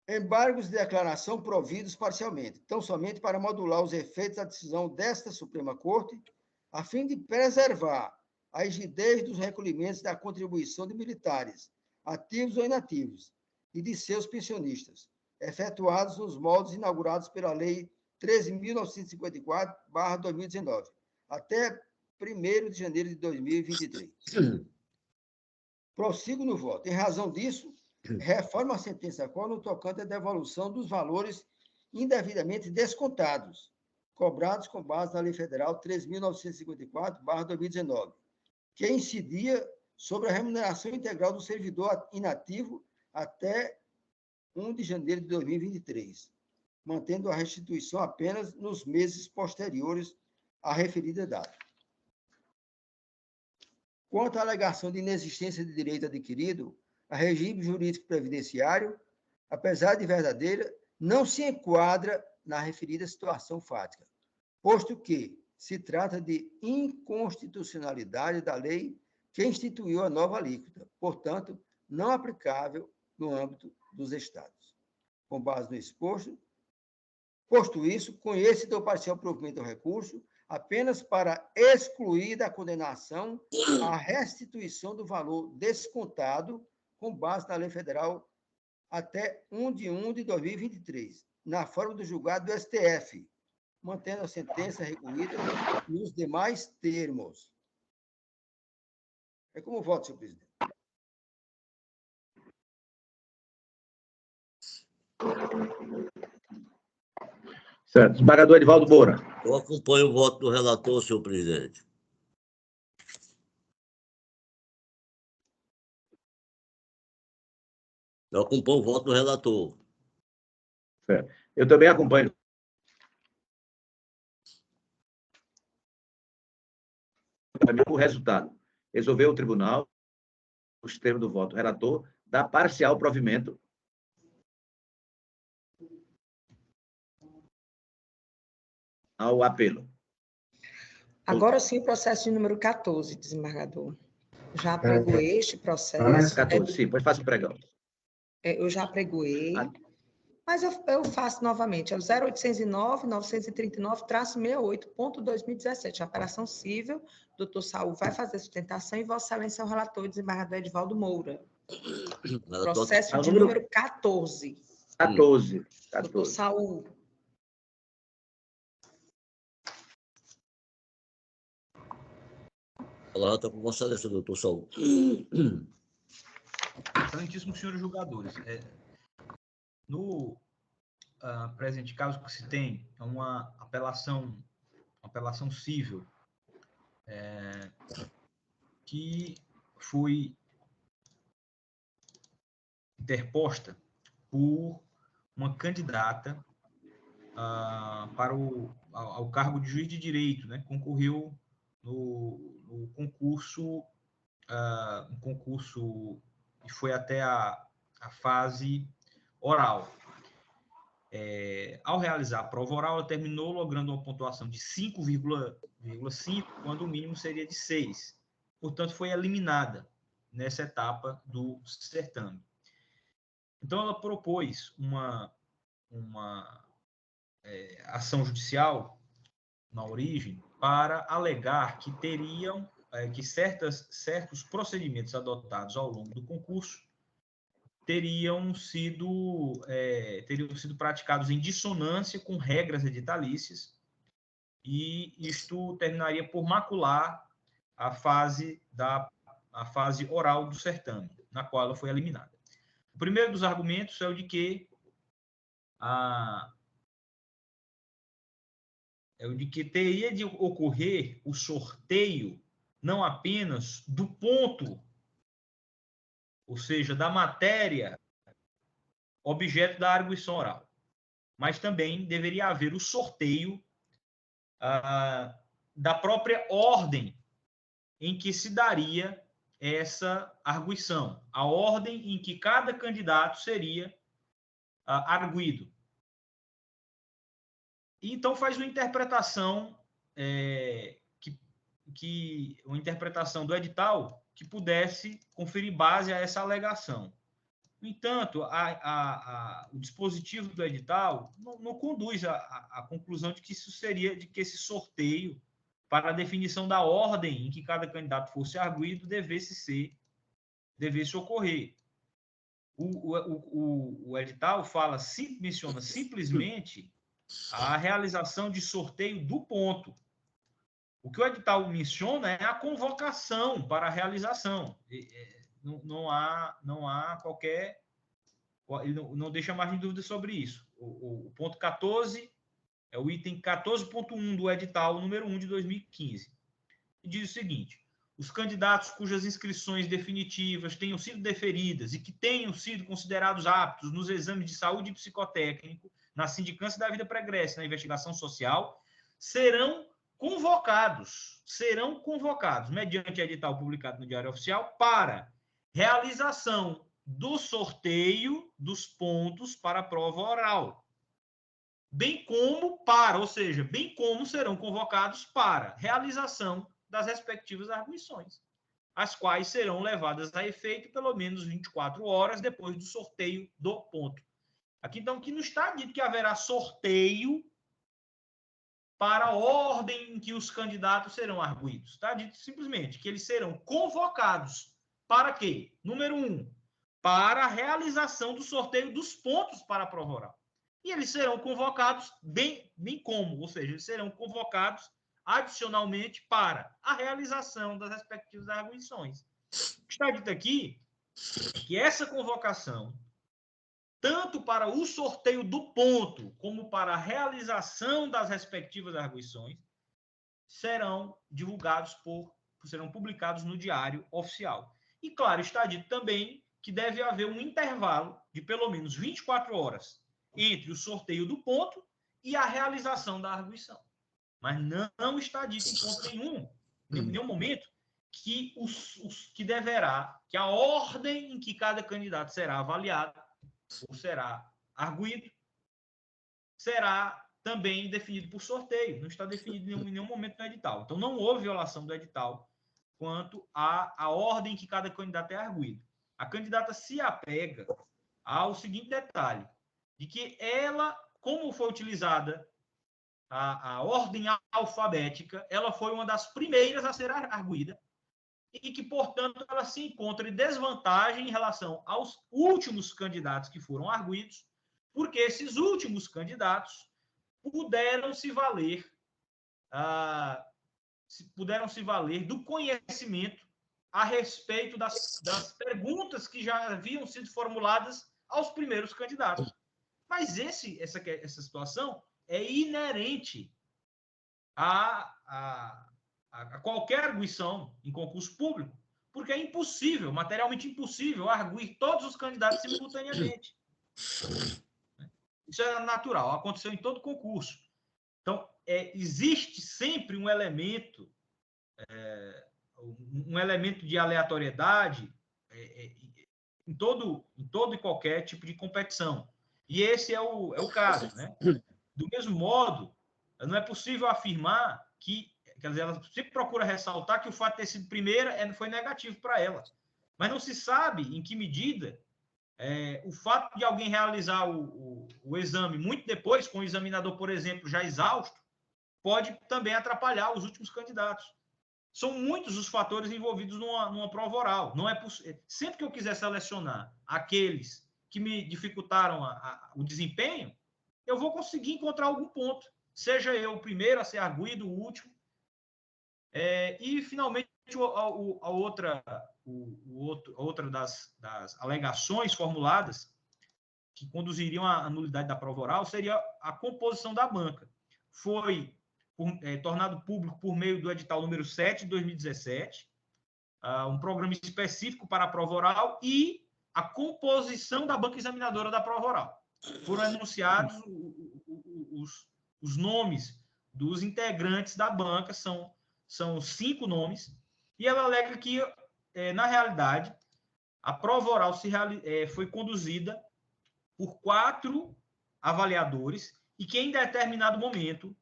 Embargos de declaração providos parcialmente, tão somente para modular os efeitos da decisão desta Suprema Corte, a fim de preservar a rigidez dos recolhimentos da contribuição de militares, ativos ou inativos, e de seus pensionistas, efetuados nos moldes inaugurados pela Lei 13.954/2019, até 1º de janeiro de 2023. Prossigo no voto. Em razão disso, reforma a sentença qual no tocante à devolução dos valores indevidamente descontados, cobrados com base na Lei Federal 3.954/2019, que incidia sobre a remuneração integral do servidor inativo até 1 de janeiro de 2023, mantendo a restituição apenas nos meses posteriores à referida data. Quanto à alegação de inexistência de direito adquirido, a regime jurídico previdenciário, apesar de verdadeira, não se enquadra na referida situação fática, posto que se trata de inconstitucionalidade da lei que instituiu a nova alíquota, portanto, não aplicável no âmbito dos estados. Com base no exposto, posto isso, conheço e dou parcial provimento ao recurso apenas para excluir da condenação a restituição do valor descontado com base na Lei Federal até 1 de 2023, na forma do julgado do STF, mantendo a sentença recolhida nos demais termos. É como voto, senhor presidente. Certo. Desembargador Edivaldo Moura. Eu acompanho o voto do relator, senhor presidente. Eu acompanho o voto do relator. Certo. Eu também acompanho. O resultado. Resolveu o tribunal, os termos do voto. O relator dá parcial provimento ao apelo. Agora sim, o processo de número 14, desembargador. Já apregoei este processo. 14, sim, pode fazer o pregão. Eu já apregoei, mas eu faço novamente. É o 0809-939-68.2017. A operação civil, doutor Saul vai fazer sustentação e Vossa Excelência é o relator, o desembargador Edivaldo Moura. Processo de número 14. 14. Doutor Saul. A palavra está com Vossa Excelência, doutor Saul. Excelentíssimos senhores julgadores, No presente caso que se tem é uma apelação civil que foi interposta por uma candidata para ao cargo de juiz de direito, né? Concorreu no concurso, um concurso e foi até a fase oral. Ao realizar a prova oral, ela terminou logrando uma pontuação de 5,5, quando o mínimo seria de 6. Portanto, foi eliminada nessa etapa do certame. Então, ela propôs uma ação judicial na origem para alegar que que certos procedimentos adotados ao longo do concurso teriam sido praticados em dissonância com regras editalícias, e isto terminaria por macular a fase oral do certame, na qual ela foi eliminada. O primeiro dos argumentos é o de que teria de ocorrer o sorteio não apenas do ponto, ou seja, da matéria objeto da arguição oral, mas também deveria haver o sorteio da própria ordem em que se daria essa arguição, a ordem em que cada candidato seria arguido. Então faz uma interpretação uma interpretação do edital que pudesse conferir base a essa alegação. No entanto, o dispositivo do edital não conduz à conclusão de que que esse sorteio para a definição da ordem em que cada candidato fosse arguido devesse ocorrer. O edital menciona simplesmente a realização de sorteio do ponto. O que o edital menciona é a convocação para a realização. Não há qualquer... Ele não deixa mais de dúvida sobre isso. O ponto 14 é o item 14.1 do edital número 1 de 2015. E diz o seguinte: os candidatos cujas inscrições definitivas tenham sido deferidas e que tenham sido considerados aptos nos exames de saúde e psicotécnico, na sindicância da vida pregressa, na investigação social, serão convocados, mediante edital publicado no Diário Oficial, para realização do sorteio dos pontos para a prova oral, bem como serão convocados para realização das respectivas arguições, as quais serão levadas a efeito pelo menos 24 horas depois do sorteio do ponto. Aqui, então, que não está dito que haverá sorteio para a ordem em que os candidatos serão arguidos. Está dito simplesmente que eles serão convocados para quê? Número 1, para a realização do sorteio dos pontos para a prova oral. E eles serão convocados bem como, ou seja, eles serão convocados adicionalmente para a realização das respectivas arguições. O que está dito aqui é que essa convocação, tanto para o sorteio do ponto como para a realização das respectivas arguições, serão publicados no Diário Oficial. E, claro, está dito também que deve haver um intervalo de pelo menos 24 horas entre o sorteio do ponto e a realização da arguição. Mas não está dito em ponto nenhum, em nenhum momento, que que a ordem em que cada candidato será avaliado ou será arguido será também definido por sorteio. Não está definido em nenhum momento no edital. Então, não houve violação do edital quanto à ordem em que cada candidato é arguido. A candidata se apega ao seguinte detalhe, de que ela, como foi utilizada a ordem alfabética, ela foi uma das primeiras a ser arguida e que, portanto, ela se encontra em desvantagem em relação aos últimos candidatos que foram arguidos, porque esses últimos candidatos puderam se valer do conhecimento a respeito das perguntas que já haviam sido formuladas aos primeiros candidatos. Mas essa situação é inerente a qualquer arguição em concurso público, porque é impossível, materialmente impossível, arguir todos os candidatos simultaneamente. Isso é natural, aconteceu em todo concurso. Então, existe sempre um elemento de aleatoriedade em todo e qualquer tipo de competição. E esse é o caso, né? Do mesmo modo, não é possível afirmar que, quer dizer, ela sempre procura ressaltar que o fato de ter sido primeira foi negativo para ela. Mas não se sabe em que medida o fato de alguém realizar o exame muito depois, com o examinador, por exemplo, já exausto, pode também atrapalhar os últimos candidatos. São muitos os fatores envolvidos numa prova oral. Não é sempre que eu quiser selecionar aqueles que me dificultaram o desempenho, eu vou conseguir encontrar algum ponto. Seja eu o primeiro a ser arguido, o último. E, finalmente, outra das alegações formuladas que conduziriam à nulidade da prova oral seria a composição da banca. Foi tornado público por meio do edital número 7 de 2017, um programa específico para a prova oral e a composição da banca examinadora da prova oral. Foram anunciados os nomes dos integrantes da banca, são 5 nomes, e ela alega que, na realidade, a prova oral foi conduzida por 4 avaliadores e que, em determinado momento,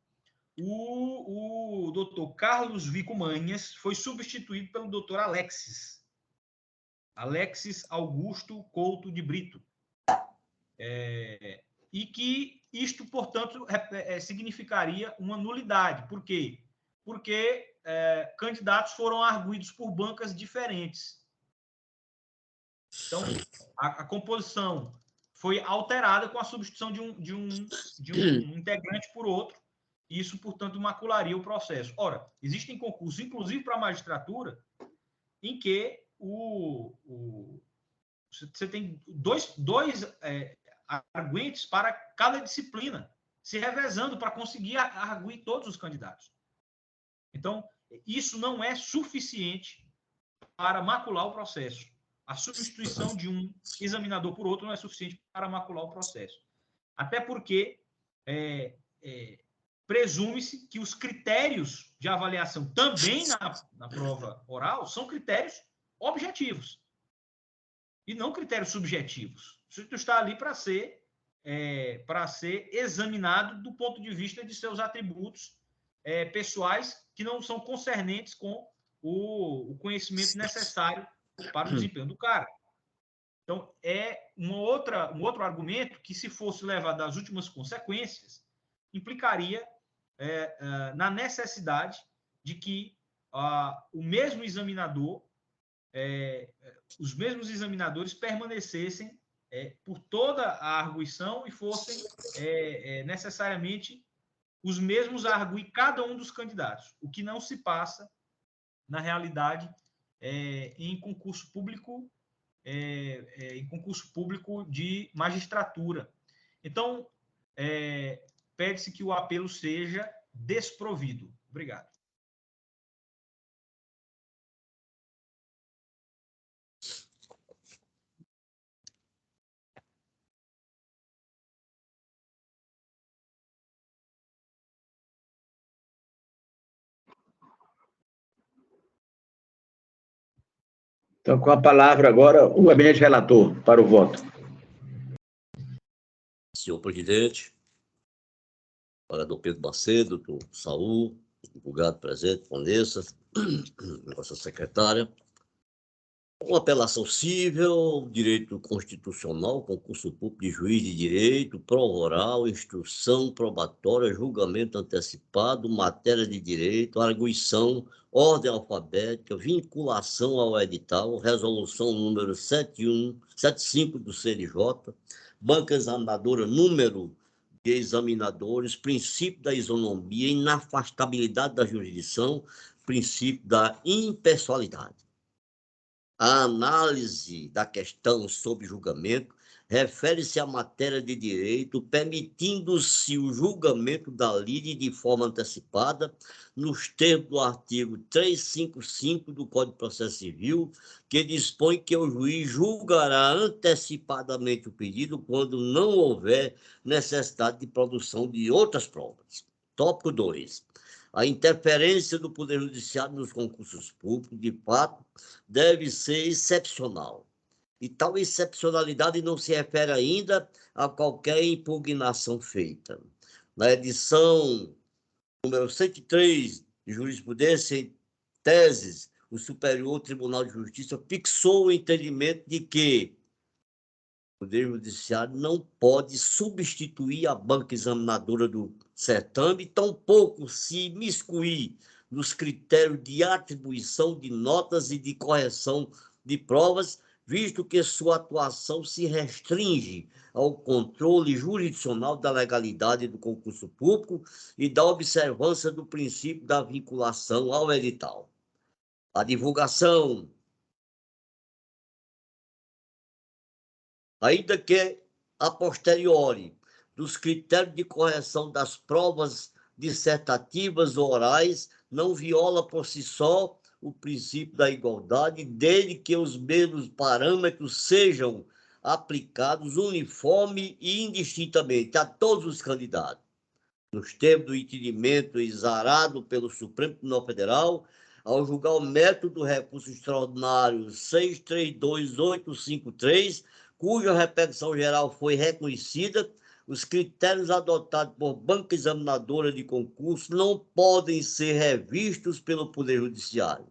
o doutor Carlos Vico Manhas foi substituído pelo doutor Alexis Augusto Couto de Brito. E que isto, portanto, significaria uma nulidade. Por quê? Porque candidatos foram arguidos por bancas diferentes. Então, a composição foi alterada com a substituição de um integrante por outro. Isso, portanto, macularia o processo. Ora, existem concursos, inclusive para a magistratura, em que você tem dois arguentes para cada disciplina, se revezando para conseguir arguir todos os candidatos. Então, isso não é suficiente para macular o processo. A substituição de um examinador por outro não é suficiente para macular o processo. Até porque presume-se que os critérios de avaliação também na prova oral são critérios objetivos e não critérios subjetivos. Isso está ali para ser examinado do ponto de vista de seus atributos pessoais que não são concernentes com o conhecimento necessário para o desempenho do cara. Então, um outro argumento que, se fosse levado às últimas consequências, implicaria na necessidade de que o mesmo examinador, os mesmos examinadores permanecessem por toda a arguição e fossem necessariamente os mesmos a arguir cada um dos candidatos, o que não se passa, na realidade, em concurso público de magistratura. Então, pede-se que o apelo seja desprovido. Obrigado. Então, com a palavra agora, o gabinete relator para o voto. Senhor presidente, vereador Pedro Macedo, doutor Saul, advogado presente, Vanessa, nossa secretária. Uma apelação cível, direito constitucional, concurso público de juiz de direito, prova oral, instrução probatória, julgamento antecipado, matéria de direito, arguição, ordem alfabética, vinculação ao edital, resolução número 75 do CNJ, banca examinadora, número de examinadores, princípio da isonomia, inafastabilidade da jurisdição, princípio da impessoalidade. A análise da questão sob julgamento refere-se à matéria de direito, permitindo-se o julgamento da lide de forma antecipada, nos termos do artigo 355 do Código de Processo Civil, que dispõe que o juiz julgará antecipadamente o pedido quando não houver necessidade de produção de outras provas. Tópico 2. A interferência do Poder Judiciário nos concursos públicos, de fato, deve ser excepcional. E tal excepcionalidade não se refere ainda a qualquer impugnação feita. Na edição número 103 de Jurisprudência em Teses, o Superior Tribunal de Justiça fixou o entendimento de que o Poder Judiciário não pode substituir a banca examinadora do certame, tampouco se imiscuir nos critérios de atribuição de notas e de correção de provas, visto que sua atuação se restringe ao controle jurisdicional da legalidade do concurso público e da observância do princípio da vinculação ao edital. A divulgação, ainda que a posteriori, dos critérios de correção das provas dissertativas ou orais, não viola por si só o princípio da igualdade, desde que os mesmos parâmetros sejam aplicados uniforme e indistintamente a todos os candidatos. Nos termos do entendimento exarado pelo Supremo Tribunal Federal, ao julgar o método do recurso extraordinário 632853, cuja repercussão geral foi reconhecida, os critérios adotados por banca examinadora de concurso não podem ser revistos pelo Poder Judiciário.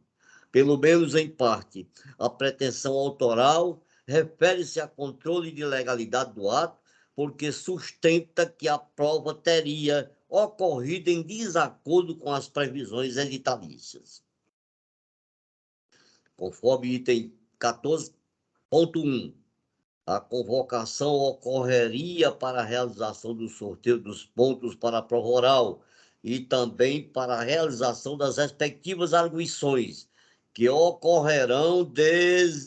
Pelo menos em parte. A pretensão autoral refere-se a controle de legalidade do ato, porque sustenta que a prova teria ocorrido em desacordo com as previsões editalícias. Conforme item 14.1, a convocação ocorreria para a realização do sorteio dos pontos para a prova oral e também para a realização das respectivas arguições, que ocorrerão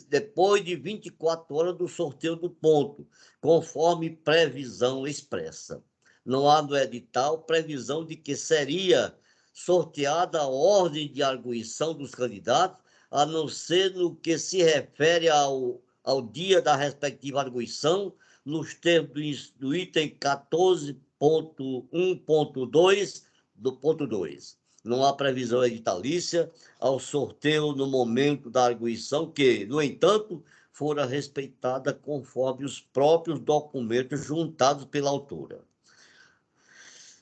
depois de 24 horas do sorteio do ponto, conforme previsão expressa. Não há no edital previsão de que seria sorteada a ordem de arguição dos candidatos, a não ser no que se refere ao dia da respectiva arguição, nos termos do item 14.1.2 do ponto 2. Não há previsão editalícia ao sorteio no momento da arguição, que, no entanto, fora respeitada conforme os próprios documentos juntados pela autora.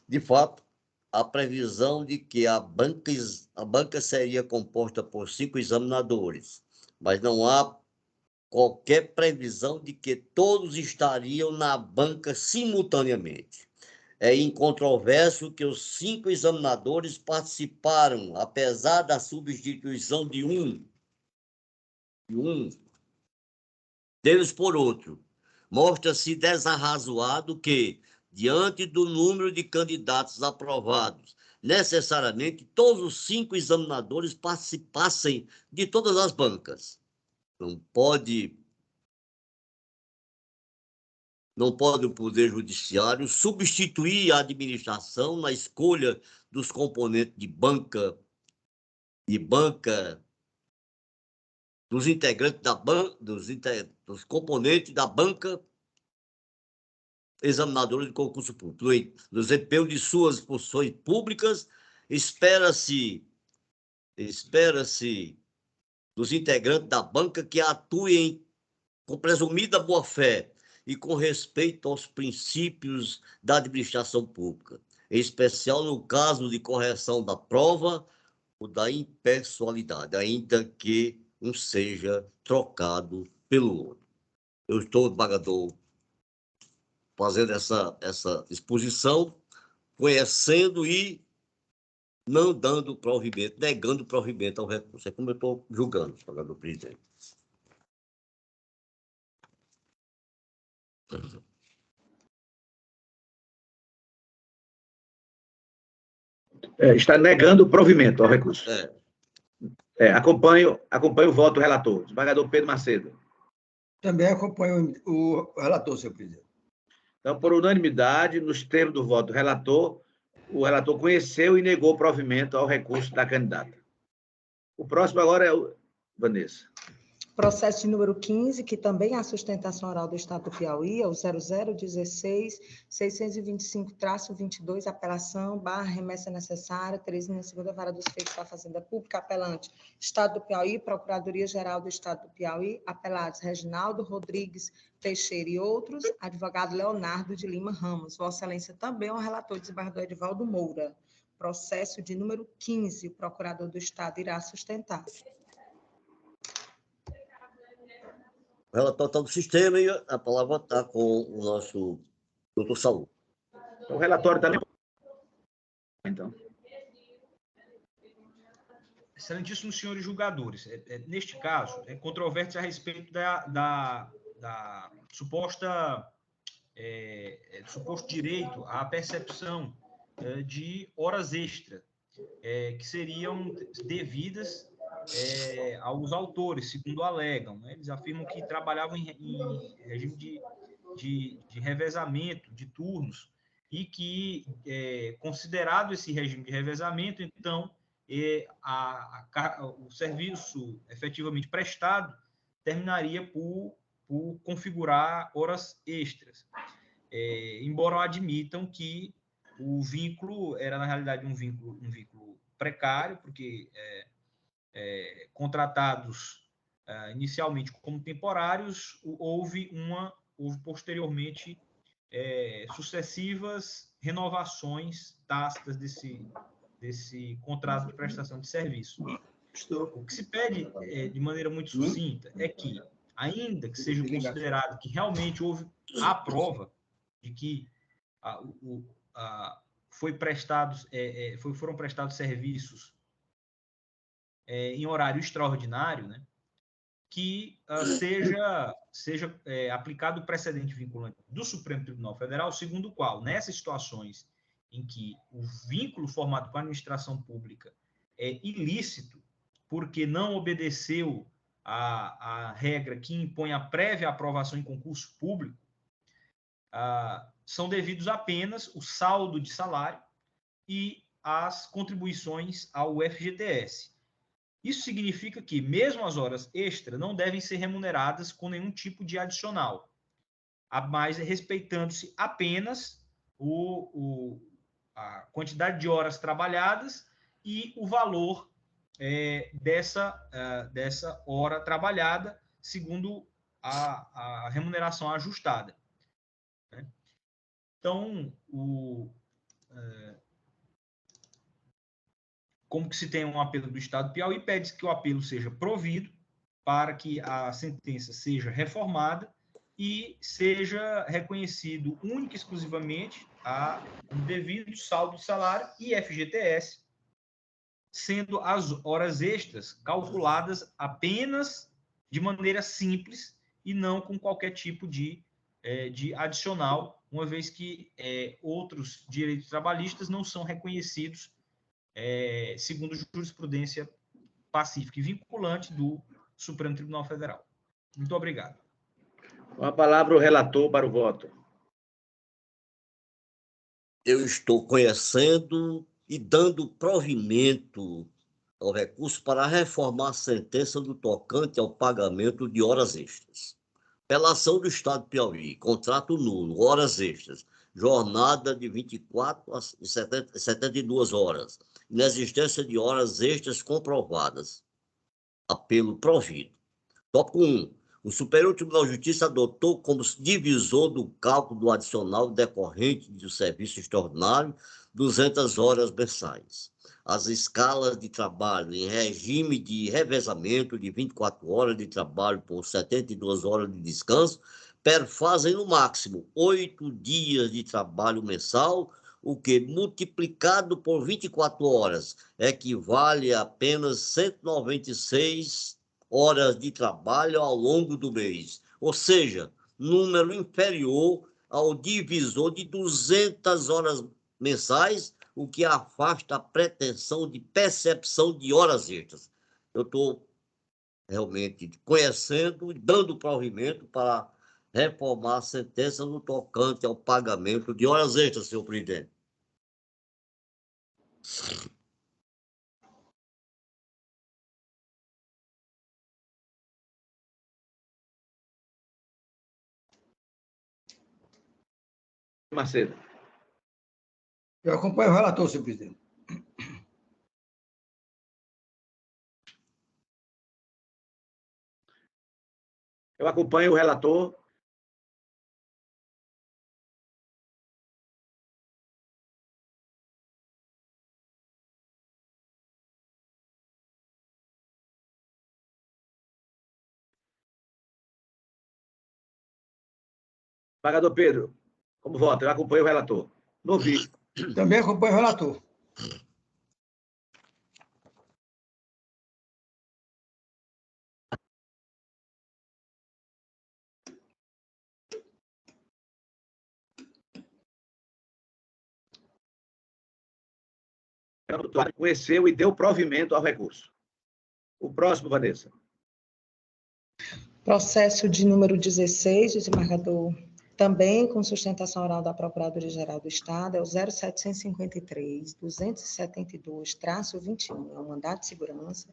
De fato, a previsão de que a banca seria composta por 5 examinadores, mas não há qualquer previsão de que todos estariam na banca simultaneamente. É incontroverso que os 5 examinadores participaram, apesar da substituição de um deles por outro. Mostra-se desarrazoado que, diante do número de candidatos aprovados, necessariamente todos os 5 examinadores participassem de todas as bancas. Não pode o Poder Judiciário substituir a administração na escolha dos componentes de banca, dos integrantes da banca, dos componentes da banca examinadora de concurso público. No desempenho de suas funções públicas, espera-se dos integrantes da banca que atuem com presumida boa-fé e com respeito aos princípios da administração pública, em especial no caso de correção da prova ou da impessoalidade, ainda que um seja trocado pelo outro. Eu estou, desembargador, fazendo essa exposição, conhecendo e não dando provimento, negando provimento ao recurso. É como eu estou julgando, desembargador presidente. Está negando o provimento ao recurso. Acompanho o voto do relator, desembargador Pedro Macedo. Também acompanho o relator, senhor presidente. Então, por unanimidade, nos termos do voto do relator, o relator conheceu e negou o provimento ao recurso da candidata. O próximo agora é o Vanessa. Processo de número 15, que também há sustentação oral do Estado do Piauí, é o 0016-625-22, apelação, remessa necessária, Teresina, segunda vara dos feitos da Fazenda Pública, apelante, Estado do Piauí, Procuradoria-Geral do Estado do Piauí, apelados Reginaldo Rodrigues Teixeira e outros, advogado Leonardo de Lima Ramos. Vossa Excelência também é o relator, desembargador Edivaldo Moura. Processo de número 15, o procurador do Estado irá sustentar. O relatório está no sistema e a palavra está com o nosso doutor Saúl. O relatório também. Então. Excelentíssimos senhores julgadores, neste caso, é controvérsia a respeito da suposta suposto direito à percepção de horas extras, que seriam devidas aos autores, segundo alegam. Né? Eles afirmam que trabalhavam em regime de revezamento, de turnos, e que, considerado esse regime de revezamento, então, o serviço efetivamente prestado terminaria por configurar horas extras, embora admitam que o vínculo era, na realidade, um vínculo precário, porque contratados inicialmente como temporários, houve posteriormente sucessivas renovações tácitas desse contrato de prestação de serviço. O que se pede, de maneira muito sucinta, é que, ainda que seja considerado que realmente houve a prova de que foram prestados serviços em horário extraordinário, né, que seja aplicado o precedente vinculante do Supremo Tribunal Federal, segundo o qual, nessas situações em que o vínculo formado com a administração pública é ilícito, porque não obedeceu a regra que impõe a prévia aprovação em concurso público, são devidos apenas o saldo de salário e as contribuições ao FGTS. Isso significa que, mesmo as horas extras, não devem ser remuneradas com nenhum tipo de adicional, mas respeitando-se apenas a quantidade de horas trabalhadas e o valor dessa hora trabalhada, segundo a remuneração ajustada. Né? Então, como que se tem um apelo do Estado do Piauí, pede-se que o apelo seja provido para que a sentença seja reformada e seja reconhecido única e exclusivamente o devido saldo de salário e FGTS, sendo as horas extras calculadas apenas de maneira simples e não com qualquer tipo de adicional, uma vez que outros direitos trabalhistas não são reconhecidos segundo jurisprudência pacífica e vinculante do Supremo Tribunal Federal. Muito obrigado. Com a palavra o relator para o voto. Eu estou conhecendo e dando provimento ao recurso para reformar a sentença do tocante ao pagamento de horas extras. Apelação do Estado do Piauí, contrato nulo, horas extras, jornada de 24 a 72 horas, inexistência de horas extras comprovadas. Apelo provido. Tópico 1. O Superior Tribunal de Justiça adotou como divisor do cálculo do adicional decorrente do serviço extraordinário 200 horas mensais. As escalas de trabalho em regime de revezamento de 24 horas de trabalho por 72 horas de descanso perfazem no máximo 8 dias de trabalho mensal, o que, multiplicado por 24 horas, equivale a apenas 196 horas de trabalho ao longo do mês. Ou seja, número inferior ao divisor de 200 horas mensais, o que afasta a pretensão de percepção de horas extras. Eu estou realmente conhecendo e dando provimento para reformar a sentença no tocante ao pagamento de horas extras, senhor presidente. Macedo. Eu acompanho o relator, senhor presidente. Eu acompanho o relator. Embargador Pedro, como vota? Eu acompanho o relator. Não ouvi. Também acompanho o relator. Conheceu e deu provimento ao recurso. O próximo, Vanessa. Processo de número 16, desembargador, também com sustentação oral da Procuradoria-Geral do Estado, é o 0753-272-21, é um mandato de segurança,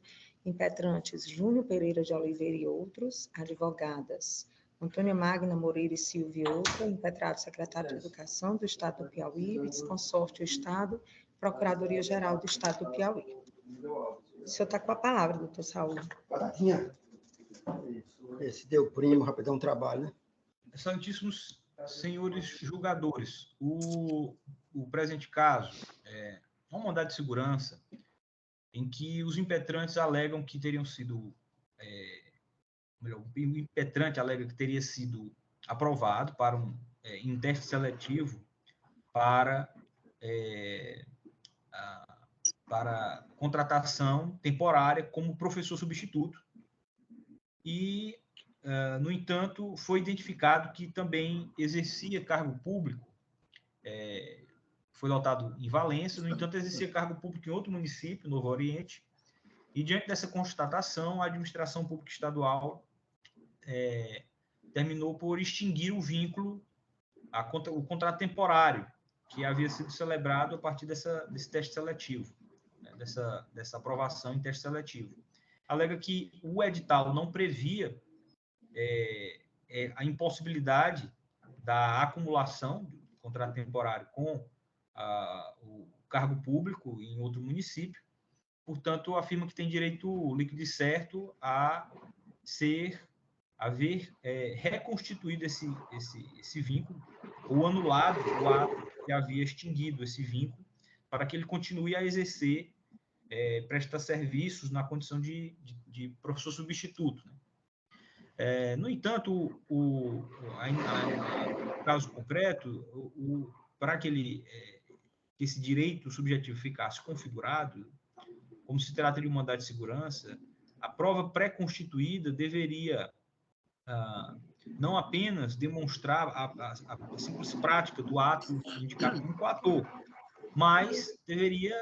impetrantes Júnior Pereira de Oliveira e outros, advogadas Antônia Magna Moreira e Silva e outra, impetrado secretário de Educação do Estado do Piauí, vice-consórcio Estado, Procuradoria-Geral do Estado do Piauí. O senhor está com a palavra, doutor Saúl. Batatinha. Esse deu primo, rapidão, trabalho, né? Excelentíssimos senhores julgadores, o presente caso é um mandado de segurança em que os impetrantes alegam que teriam sido, o impetrante alega que teria sido aprovado para um teste seletivo para contratação temporária como professor substituto e no entanto, foi identificado que também exercia cargo público, foi lotado em Valência, no entanto, exercia cargo público em outro município, Novo Oriente, e diante dessa constatação, a administração pública estadual terminou por extinguir o vínculo, o contrato temporário, que havia sido celebrado a partir desse teste seletivo, né, dessa aprovação em teste seletivo. Alega que o edital não previa a impossibilidade da acumulação do contrato temporário com o cargo público em outro município, portanto, afirma que tem direito líquido e certo a haver reconstituído esse vínculo, ou anulado o ato que havia extinguido esse vínculo, para que ele continue a exercer, prestar serviços na condição de professor substituto, né? No entanto, no caso concreto, para que esse direito subjetivo ficasse configurado, como se trata de um mandado de segurança, a prova pré-constituída deveria não apenas demonstrar a simples prática do ato indicado como coator, mas deveria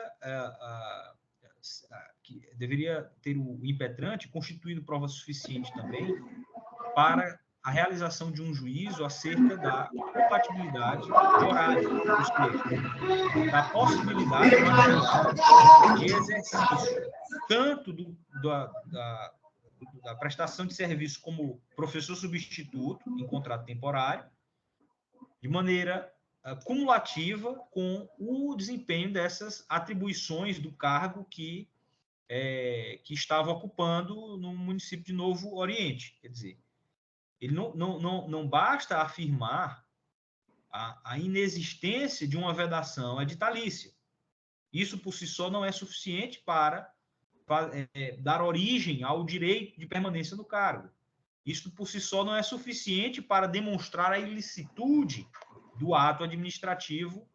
ter o impetrante constituído prova suficiente também para a realização de um juízo acerca da compatibilidade de horário, ou seja, da possibilidade de exercício tanto da prestação de serviço como professor substituto em contrato temporário, de maneira cumulativa com o desempenho dessas atribuições do cargo que estava ocupando no município de Novo Oriente. Quer dizer, ele não basta afirmar a inexistência de uma vedação editalícia. Isso, por si só, não é suficiente para dar origem ao direito de permanência no cargo. Isso, por si só, não é suficiente para demonstrar a ilicitude do ato administrativo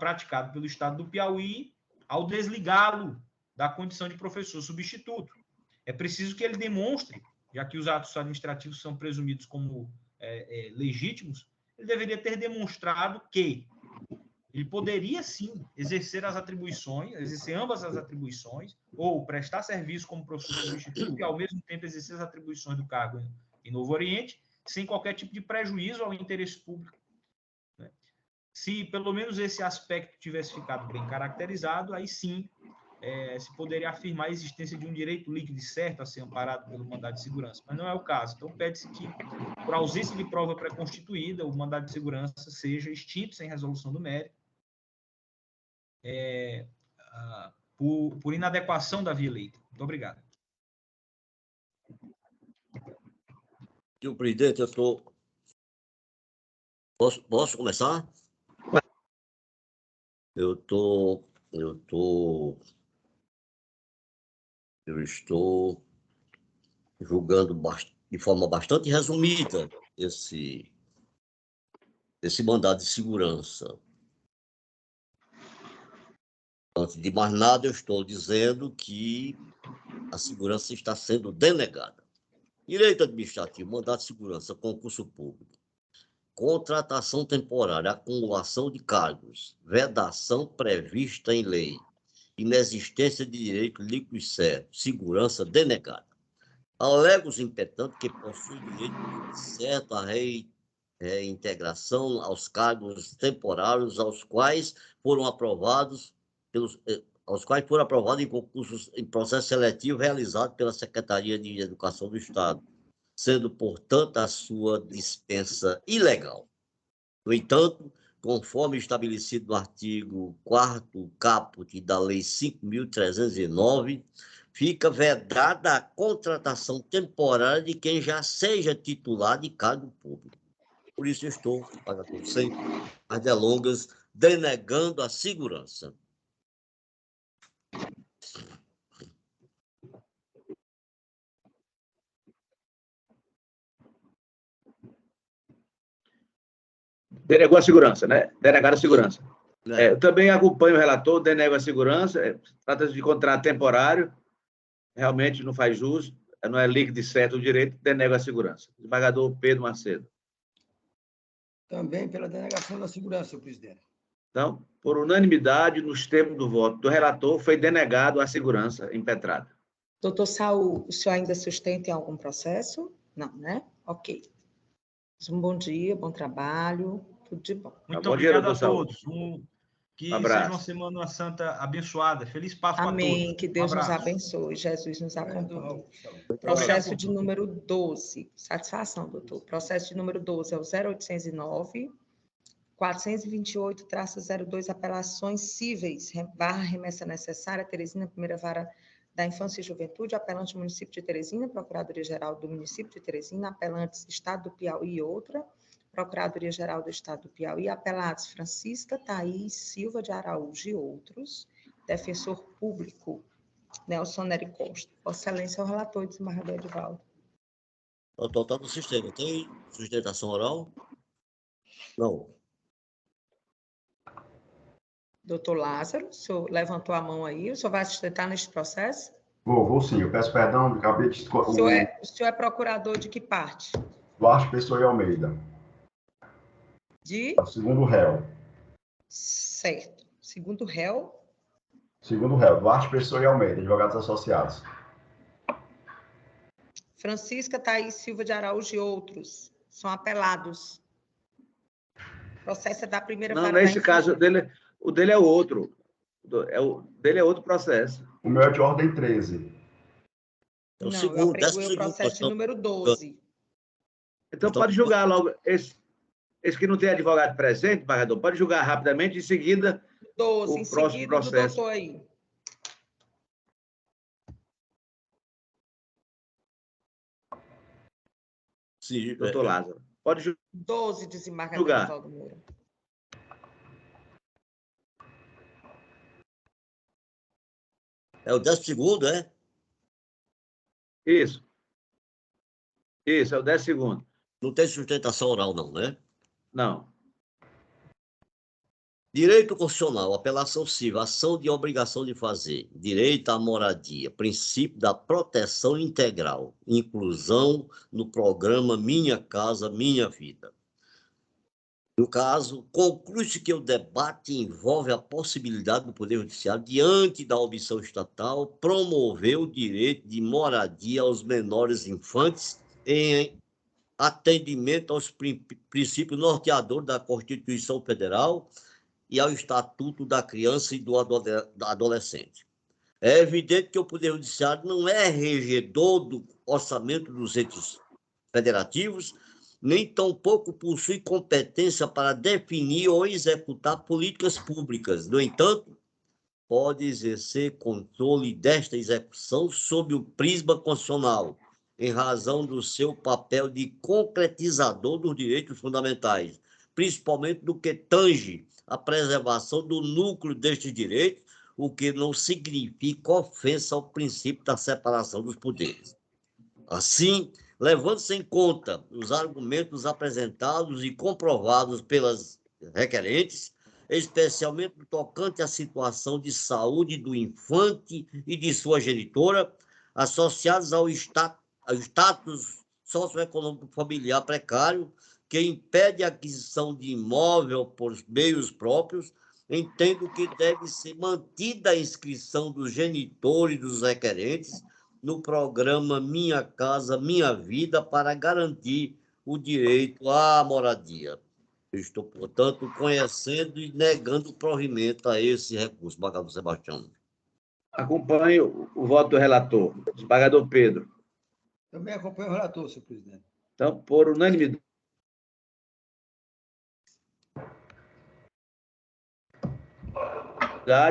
praticado pelo Estado do Piauí ao desligá-lo da condição de professor substituto. É preciso que ele demonstre, já que os atos administrativos são presumidos como legítimos, ele deveria ter demonstrado que Ele poderia, sim, exercer as atribuições, exercer ambas as atribuições, ou prestar serviço como professor substituto e, ao mesmo tempo, exercer as atribuições do cargo em Novo Oriente, sem qualquer tipo de prejuízo ao interesse público. Né? Se, pelo menos, esse aspecto tivesse ficado bem caracterizado, aí sim se poderia afirmar a existência de um direito líquido e certo a ser amparado pelo mandado de segurança, mas não é o caso. Então, pede-se que, por ausência de prova pré-constituída, o mandado de segurança seja extinto sem resolução do mérito, por inadequação da via eleita. Muito obrigado. Senhor presidente, eu estou... Posso começar? Eu estou julgando de forma bastante resumida esse mandado de segurança. Antes de mais nada, eu estou dizendo que a segurança está sendo denegada. Direito administrativo, mandado de segurança, concurso público, contratação temporária, acumulação de cargos, vedação prevista em lei, inexistência de direito líquido e certo, segurança denegada. Alega os impetantes que possuem direito certo à reintegração aos cargos temporários aos quais foram aprovados em concursos em processo seletivo realizado pela Secretaria de Educação do Estado, sendo, portanto, a sua dispensa ilegal. No entanto, conforme estabelecido no artigo 4º caput da Lei 5.309, fica vedada a contratação temporária de quem já seja titular de cargo público. Por isso, eu estou, sem mais delongas, denegando a segurança. Denegou a segurança, né? Denegaram a segurança. Eu também acompanho o relator, denego a segurança, trata-se de contrato temporário, realmente não faz jus, não é líquido e certo o direito, denego a segurança. Desembargador Pedro Macedo. Também pela denegação da segurança, senhor presidente. Então, por unanimidade, nos termos do voto do relator, foi denegado a segurança impetrada. Doutor Saul, o senhor ainda sustenta em algum processo? Não, né? Ok. Um bom dia, bom trabalho, tudo de bom. Muito obrigado a todos. Que seja uma Semana Santa abençoada. Feliz Páscoa a todos. Amém. Que Deus nos abençoe. Jesus nos acompanhe. Processo de número 12. Satisfação, doutor. Processo de número 12 é o 0809, 428-02, apelações cíveis, remessa necessária, Teresina, primeira vara da Infância e Juventude, apelante município de Teresina, Procuradoria-Geral do município de Teresina, apelantes Estado do Piauí e outra, Procuradoria-Geral do Estado do Piauí, apelados Francisca Thaís Silva de Araújo e outros, defensor público, Nelson Nery Costa. Vossa Excelência, o relator, desembargador Edivaldo. Está no sistema. Tem sustentação oral? Não. Doutor Lázaro, o senhor levantou a mão aí, o senhor vai sustentar neste processo? Vou sim, eu peço perdão, acabei de... O senhor é procurador de que parte? Duarte Pessoa e Almeida. De? O segundo réu. Certo. Segundo réu? Segundo réu, Duarte Pessoa e Almeida, advogados associados. Francisca Thaís Silva de Araújo e outros são apelados. O processo é da primeira vara. Não, nesse caso, o dele é outro. Dele é outro processo. O meu é de ordem 13. Não, eu apregoei o processo de número 12. Então, pode julgar logo. Esse que não tem advogado presente, embargador, pode julgar rapidamente, em seguida, 12, o próximo processo. Do doutor aí. Sim, doutor Lázaro. Pode julgar. 12, desembargador Edivaldo Moura. É o 12º, é? Isso, é o 10º. Não tem sustentação oral, não, né? Não. Direito constitucional, apelação civil, ação de obrigação de fazer, direito à moradia, princípio da proteção integral, inclusão no programa Minha Casa Minha Vida. No caso, conclui-se que o debate envolve a possibilidade do Poder Judiciário, diante da omissão estatal, promover o direito de moradia aos menores infantes em atendimento aos princípios norteadores da Constituição Federal e ao Estatuto da Criança e do Adolescente. É evidente que o Poder Judiciário não é regedor do orçamento dos entes federativos, nem tampouco possui competência para definir ou executar políticas públicas. No entanto, pode exercer controle desta execução sob o prisma constitucional, em razão do seu papel de concretizador dos direitos fundamentais, principalmente do que tange a preservação do núcleo destes direitos, o que não significa ofensa ao princípio da separação dos poderes. Assim, levando-se em conta os argumentos apresentados e comprovados pelas requerentes, especialmente no tocante à situação de saúde do infante e de sua genitora, associados ao status socioeconômico familiar precário, que impede a aquisição de imóvel por meios próprios, entendo que deve ser mantida a inscrição dos genitores dos requerentes no programa Minha Casa Minha Vida para garantir o direito à moradia. Eu estou, portanto, conhecendo e negando o provimento a esse recurso, desembargador Sebastião. Acompanho o voto do relator, desembargador Pedro. Também acompanho o relator, senhor presidente. Então, por unanimidade.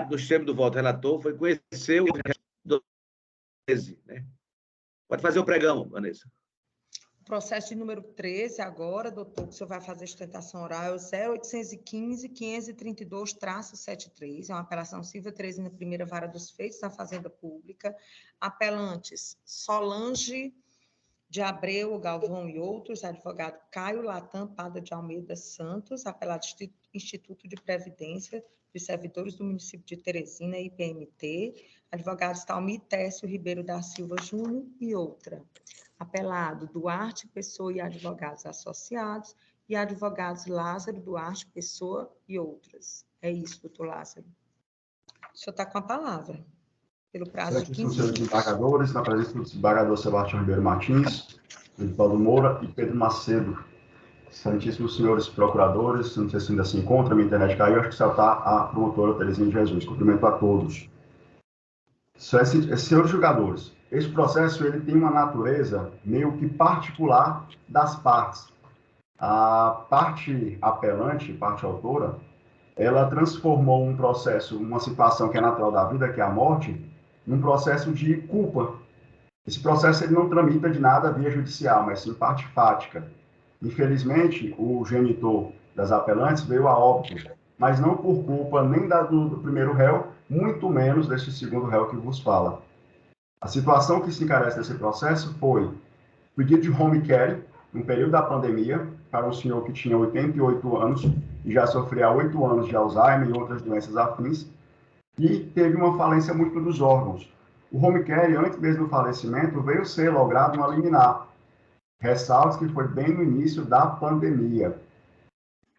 Do sistema do voto relator foi conhecer o do 13, né? Pode fazer o pregão, Vanessa. Processo de número 13, agora, doutor, que o senhor vai fazer sustentação oral, é o 0815-532-73, é uma apelação civil 13 na primeira vara dos feitos da Fazenda Pública. Apelantes Solange de Abreu, Galvão e outros, advogado Caio Latam Pada de Almeida Santos, apelado Instituto de Previdência dos Servidores do Município de Teresina, IPMT, advogados Talmir Técio Ribeiro da Silva Júnior e outra. Apelado Duarte Pessoa e advogados associados, e advogados Lázaro Duarte Pessoa e outras. É isso, doutor Lázaro. O senhor está com a palavra, pelo prazo de 15 minutos. Desembargadores, na presença do desembargador Sebastião Ribeiro Martins, Edivaldo Moura e Pedro Macedo. Santíssimos senhores procuradores, não sei se ainda se encontra, minha internet caiu, acho que só está a promotora Terezinha de Jesus. Cumprimento a todos. Senhores julgadores, esse processo ele tem uma natureza meio que particular das partes. A parte apelante, parte autora, ela transformou um processo, uma situação que é natural da vida, que é a morte, num processo de culpa. Esse processo ele não tramita de nada via judicial, mas sim parte fática. Infelizmente, o genitor das apelantes veio a óbito, mas não por culpa nem do primeiro réu, muito menos deste segundo réu que vos fala. A situação que se encarece nesse processo foi pedido de home care, no período da pandemia, para um senhor que tinha 88 anos e já sofria 8 anos de Alzheimer e outras doenças afins, e teve uma falência múltipla dos órgãos. O home care, antes mesmo do falecimento, veio ser logrado uma liminar. Ressalto que foi bem no início da pandemia.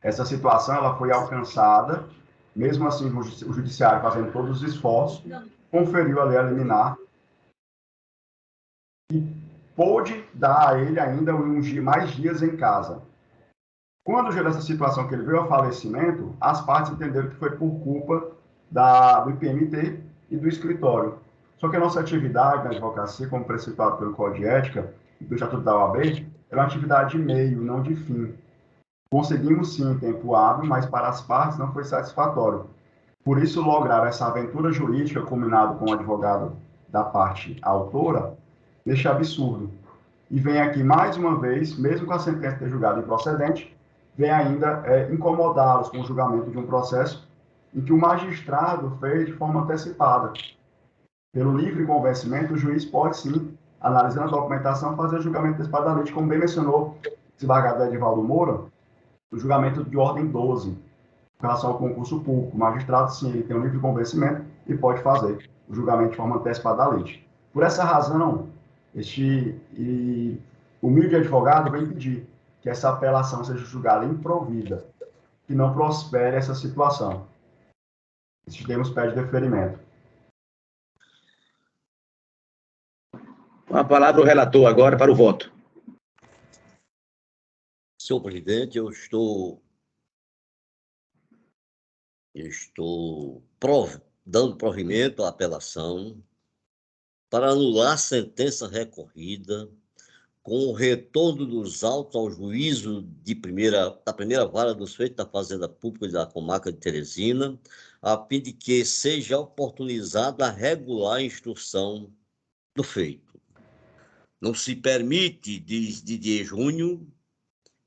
Essa situação ela foi alcançada, mesmo assim o judiciário fazendo todos os esforços, conferiu a lei liminar e pôde dar a ele ainda mais dias em casa. Quando gerou essa situação que ele veio ao falecimento, as partes entenderam que foi por culpa do IPMT e do escritório. Só que a nossa atividade na advocacia, como precipitado pelo Código de Ética e pelo Estatuto da OAB, é uma atividade de meio, não de fim. Conseguimos sim em tempo hábil, mas para as partes não foi satisfatório. Por isso, lograr essa aventura jurídica, combinado com o advogado da parte autora, deixa absurdo. E vem aqui mais uma vez, mesmo com a sentença ter julgado improcedente, vem ainda incomodá-los com o julgamento de um processo em que o magistrado fez de forma antecipada. Pelo livre convencimento, o juiz pode sim, analisando a documentação, fazer o julgamento antecipado da lei, como bem mencionou o desembargador Edivaldo Moura, o julgamento de ordem 12, em relação ao concurso público. O magistrado, sim, ele tem um livre convencimento e pode fazer o julgamento de forma antecipada da lei. Por essa razão, este humilde advogado vem pedir que essa apelação seja julgada improvida. que não prospere essa situação. Esses termos pedem deferimento. Com a palavra o relator agora para o voto. Senhor presidente, eu estou dando provimento à apelação para anular a sentença recorrida com o retorno dos autos ao juízo da primeira vara dos feitos da Fazenda Pública da Comarca de Teresina, a fim de que seja oportunizada a regular instrução do feito. Não se permite, diz Didier Júnior,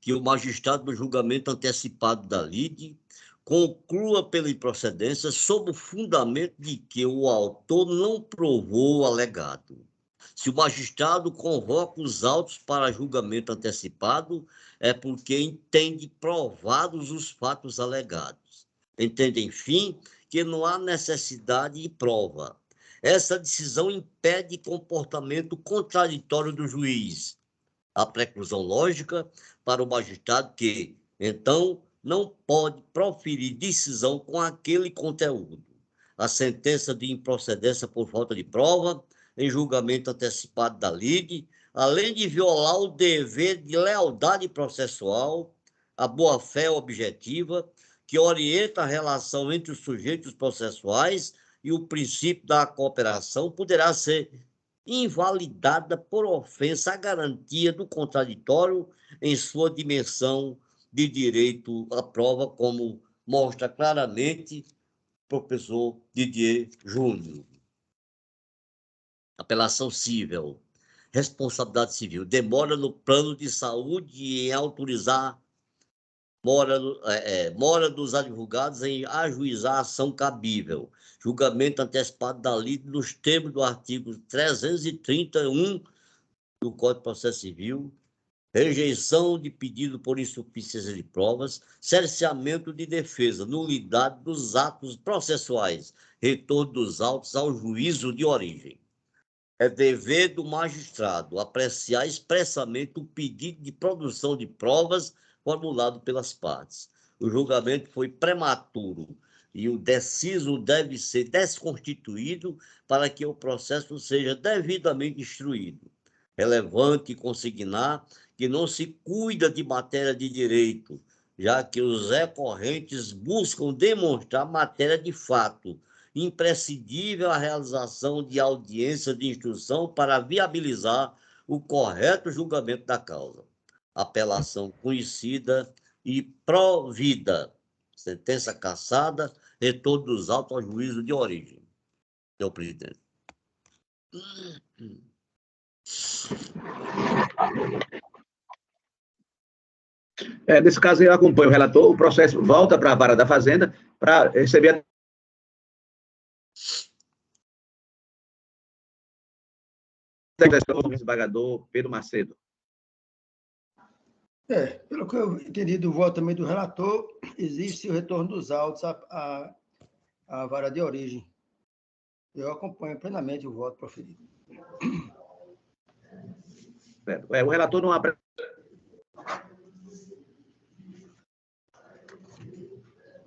que o magistrado do julgamento antecipado da lide conclua pela improcedência sob o fundamento de que o autor não provou o alegado. Se o magistrado convoca os autos para julgamento antecipado, é porque entende provados os fatos alegados. Entende, enfim, que não há necessidade de prova. Essa decisão impede comportamento contraditório do juiz. A preclusão lógica para o magistrado que, então, não pode proferir decisão com aquele conteúdo. A sentença de improcedência por falta de prova, em julgamento antecipado da lide, além de violar o dever de lealdade processual, a boa-fé objetiva, que orienta a relação entre os sujeitos processuais e o princípio da cooperação, poderá ser invalidada por ofensa à garantia do contraditório em sua dimensão de direito à prova, como mostra claramente o professor Didier Júnior. Apelação civil. Responsabilidade civil. Demora no plano de saúde em autorizar mora dos advogados em ajuizar a ação cabível. Julgamento antecipado da lide nos termos do artigo 331 do Código de Processo Civil, rejeição de pedido por insuficiência de provas, cerceamento de defesa, nulidade dos atos processuais, retorno dos autos ao juízo de origem. É dever do magistrado apreciar expressamente o pedido de produção de provas formulado pelas partes. O julgamento foi prematuro e o deciso deve ser desconstituído para que o processo seja devidamente instruído. Relevante consignar que não se cuida de matéria de direito, já que os recorrentes buscam demonstrar matéria de fato, imprescindível a realização de audiência de instrução para viabilizar o correto julgamento da causa. Apelação conhecida e provida. Sentença cassada, retorno dos autos ao juízo de origem. Senhor presidente. Nesse caso, eu acompanho o relator, o processo volta para a vara da Fazenda para receber o desembargador Pedro Macedo. Pelo que eu entendi do voto também do relator, existe o retorno dos autos à vara de origem. Eu acompanho plenamente o voto proferido. O relator não abre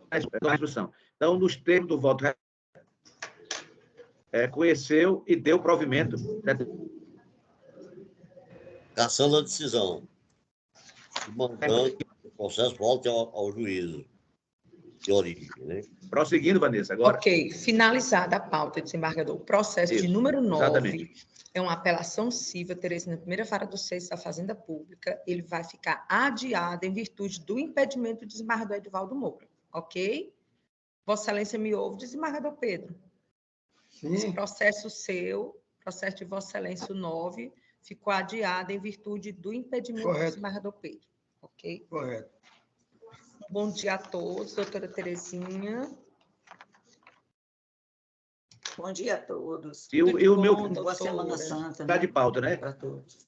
a instrução. Então, nos termos do voto, conheceu e deu provimento. Cassando a decisão. Mandando que o processo volte ao juízo de origem. Né? Prosseguindo, Vanessa, agora. Ok. Finalizada a pauta, desembargador. O processo de número 9 exatamente. É uma apelação civil, Teresina, primeira vara do 6 da Fazenda Pública. Ele vai ficar adiado em virtude do impedimento do desembargador Edivaldo Moura. Ok? Vossa Excelência me ouve, desembargador Pedro. Sim. Esse processo seu, processo de Vossa Excelência 9, ficou adiado em virtude do impedimento do desembargador Pedro. Ok? Correto. Bom dia a todos, doutora Terezinha. Bom dia a todos. E o meu... Boa Semana Santa. Está de pauta, né? Para todos.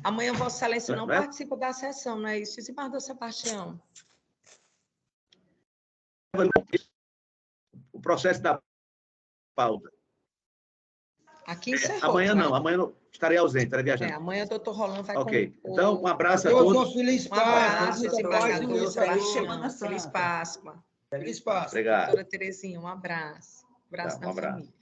Amanhã Vossa Excelência não participa da sessão, não é isso, desembargador Sebastião? O processo da pauta. Aqui encerrou. Amanhã vai. não, amanhã eu estarei ausente, estarei viajando. Amanhã o doutor Rolando vai Ok. compor. Então, um abraço a Deus, todos. uma feliz Um Páscoa, abraço, muita paz e desembargador luz. Sebastião. Semana Feliz Santa. Páscoa. Feliz Páscoa. Obrigado. Doutora Terezinha, um abraço. Abraço Tá, um da abraço. família.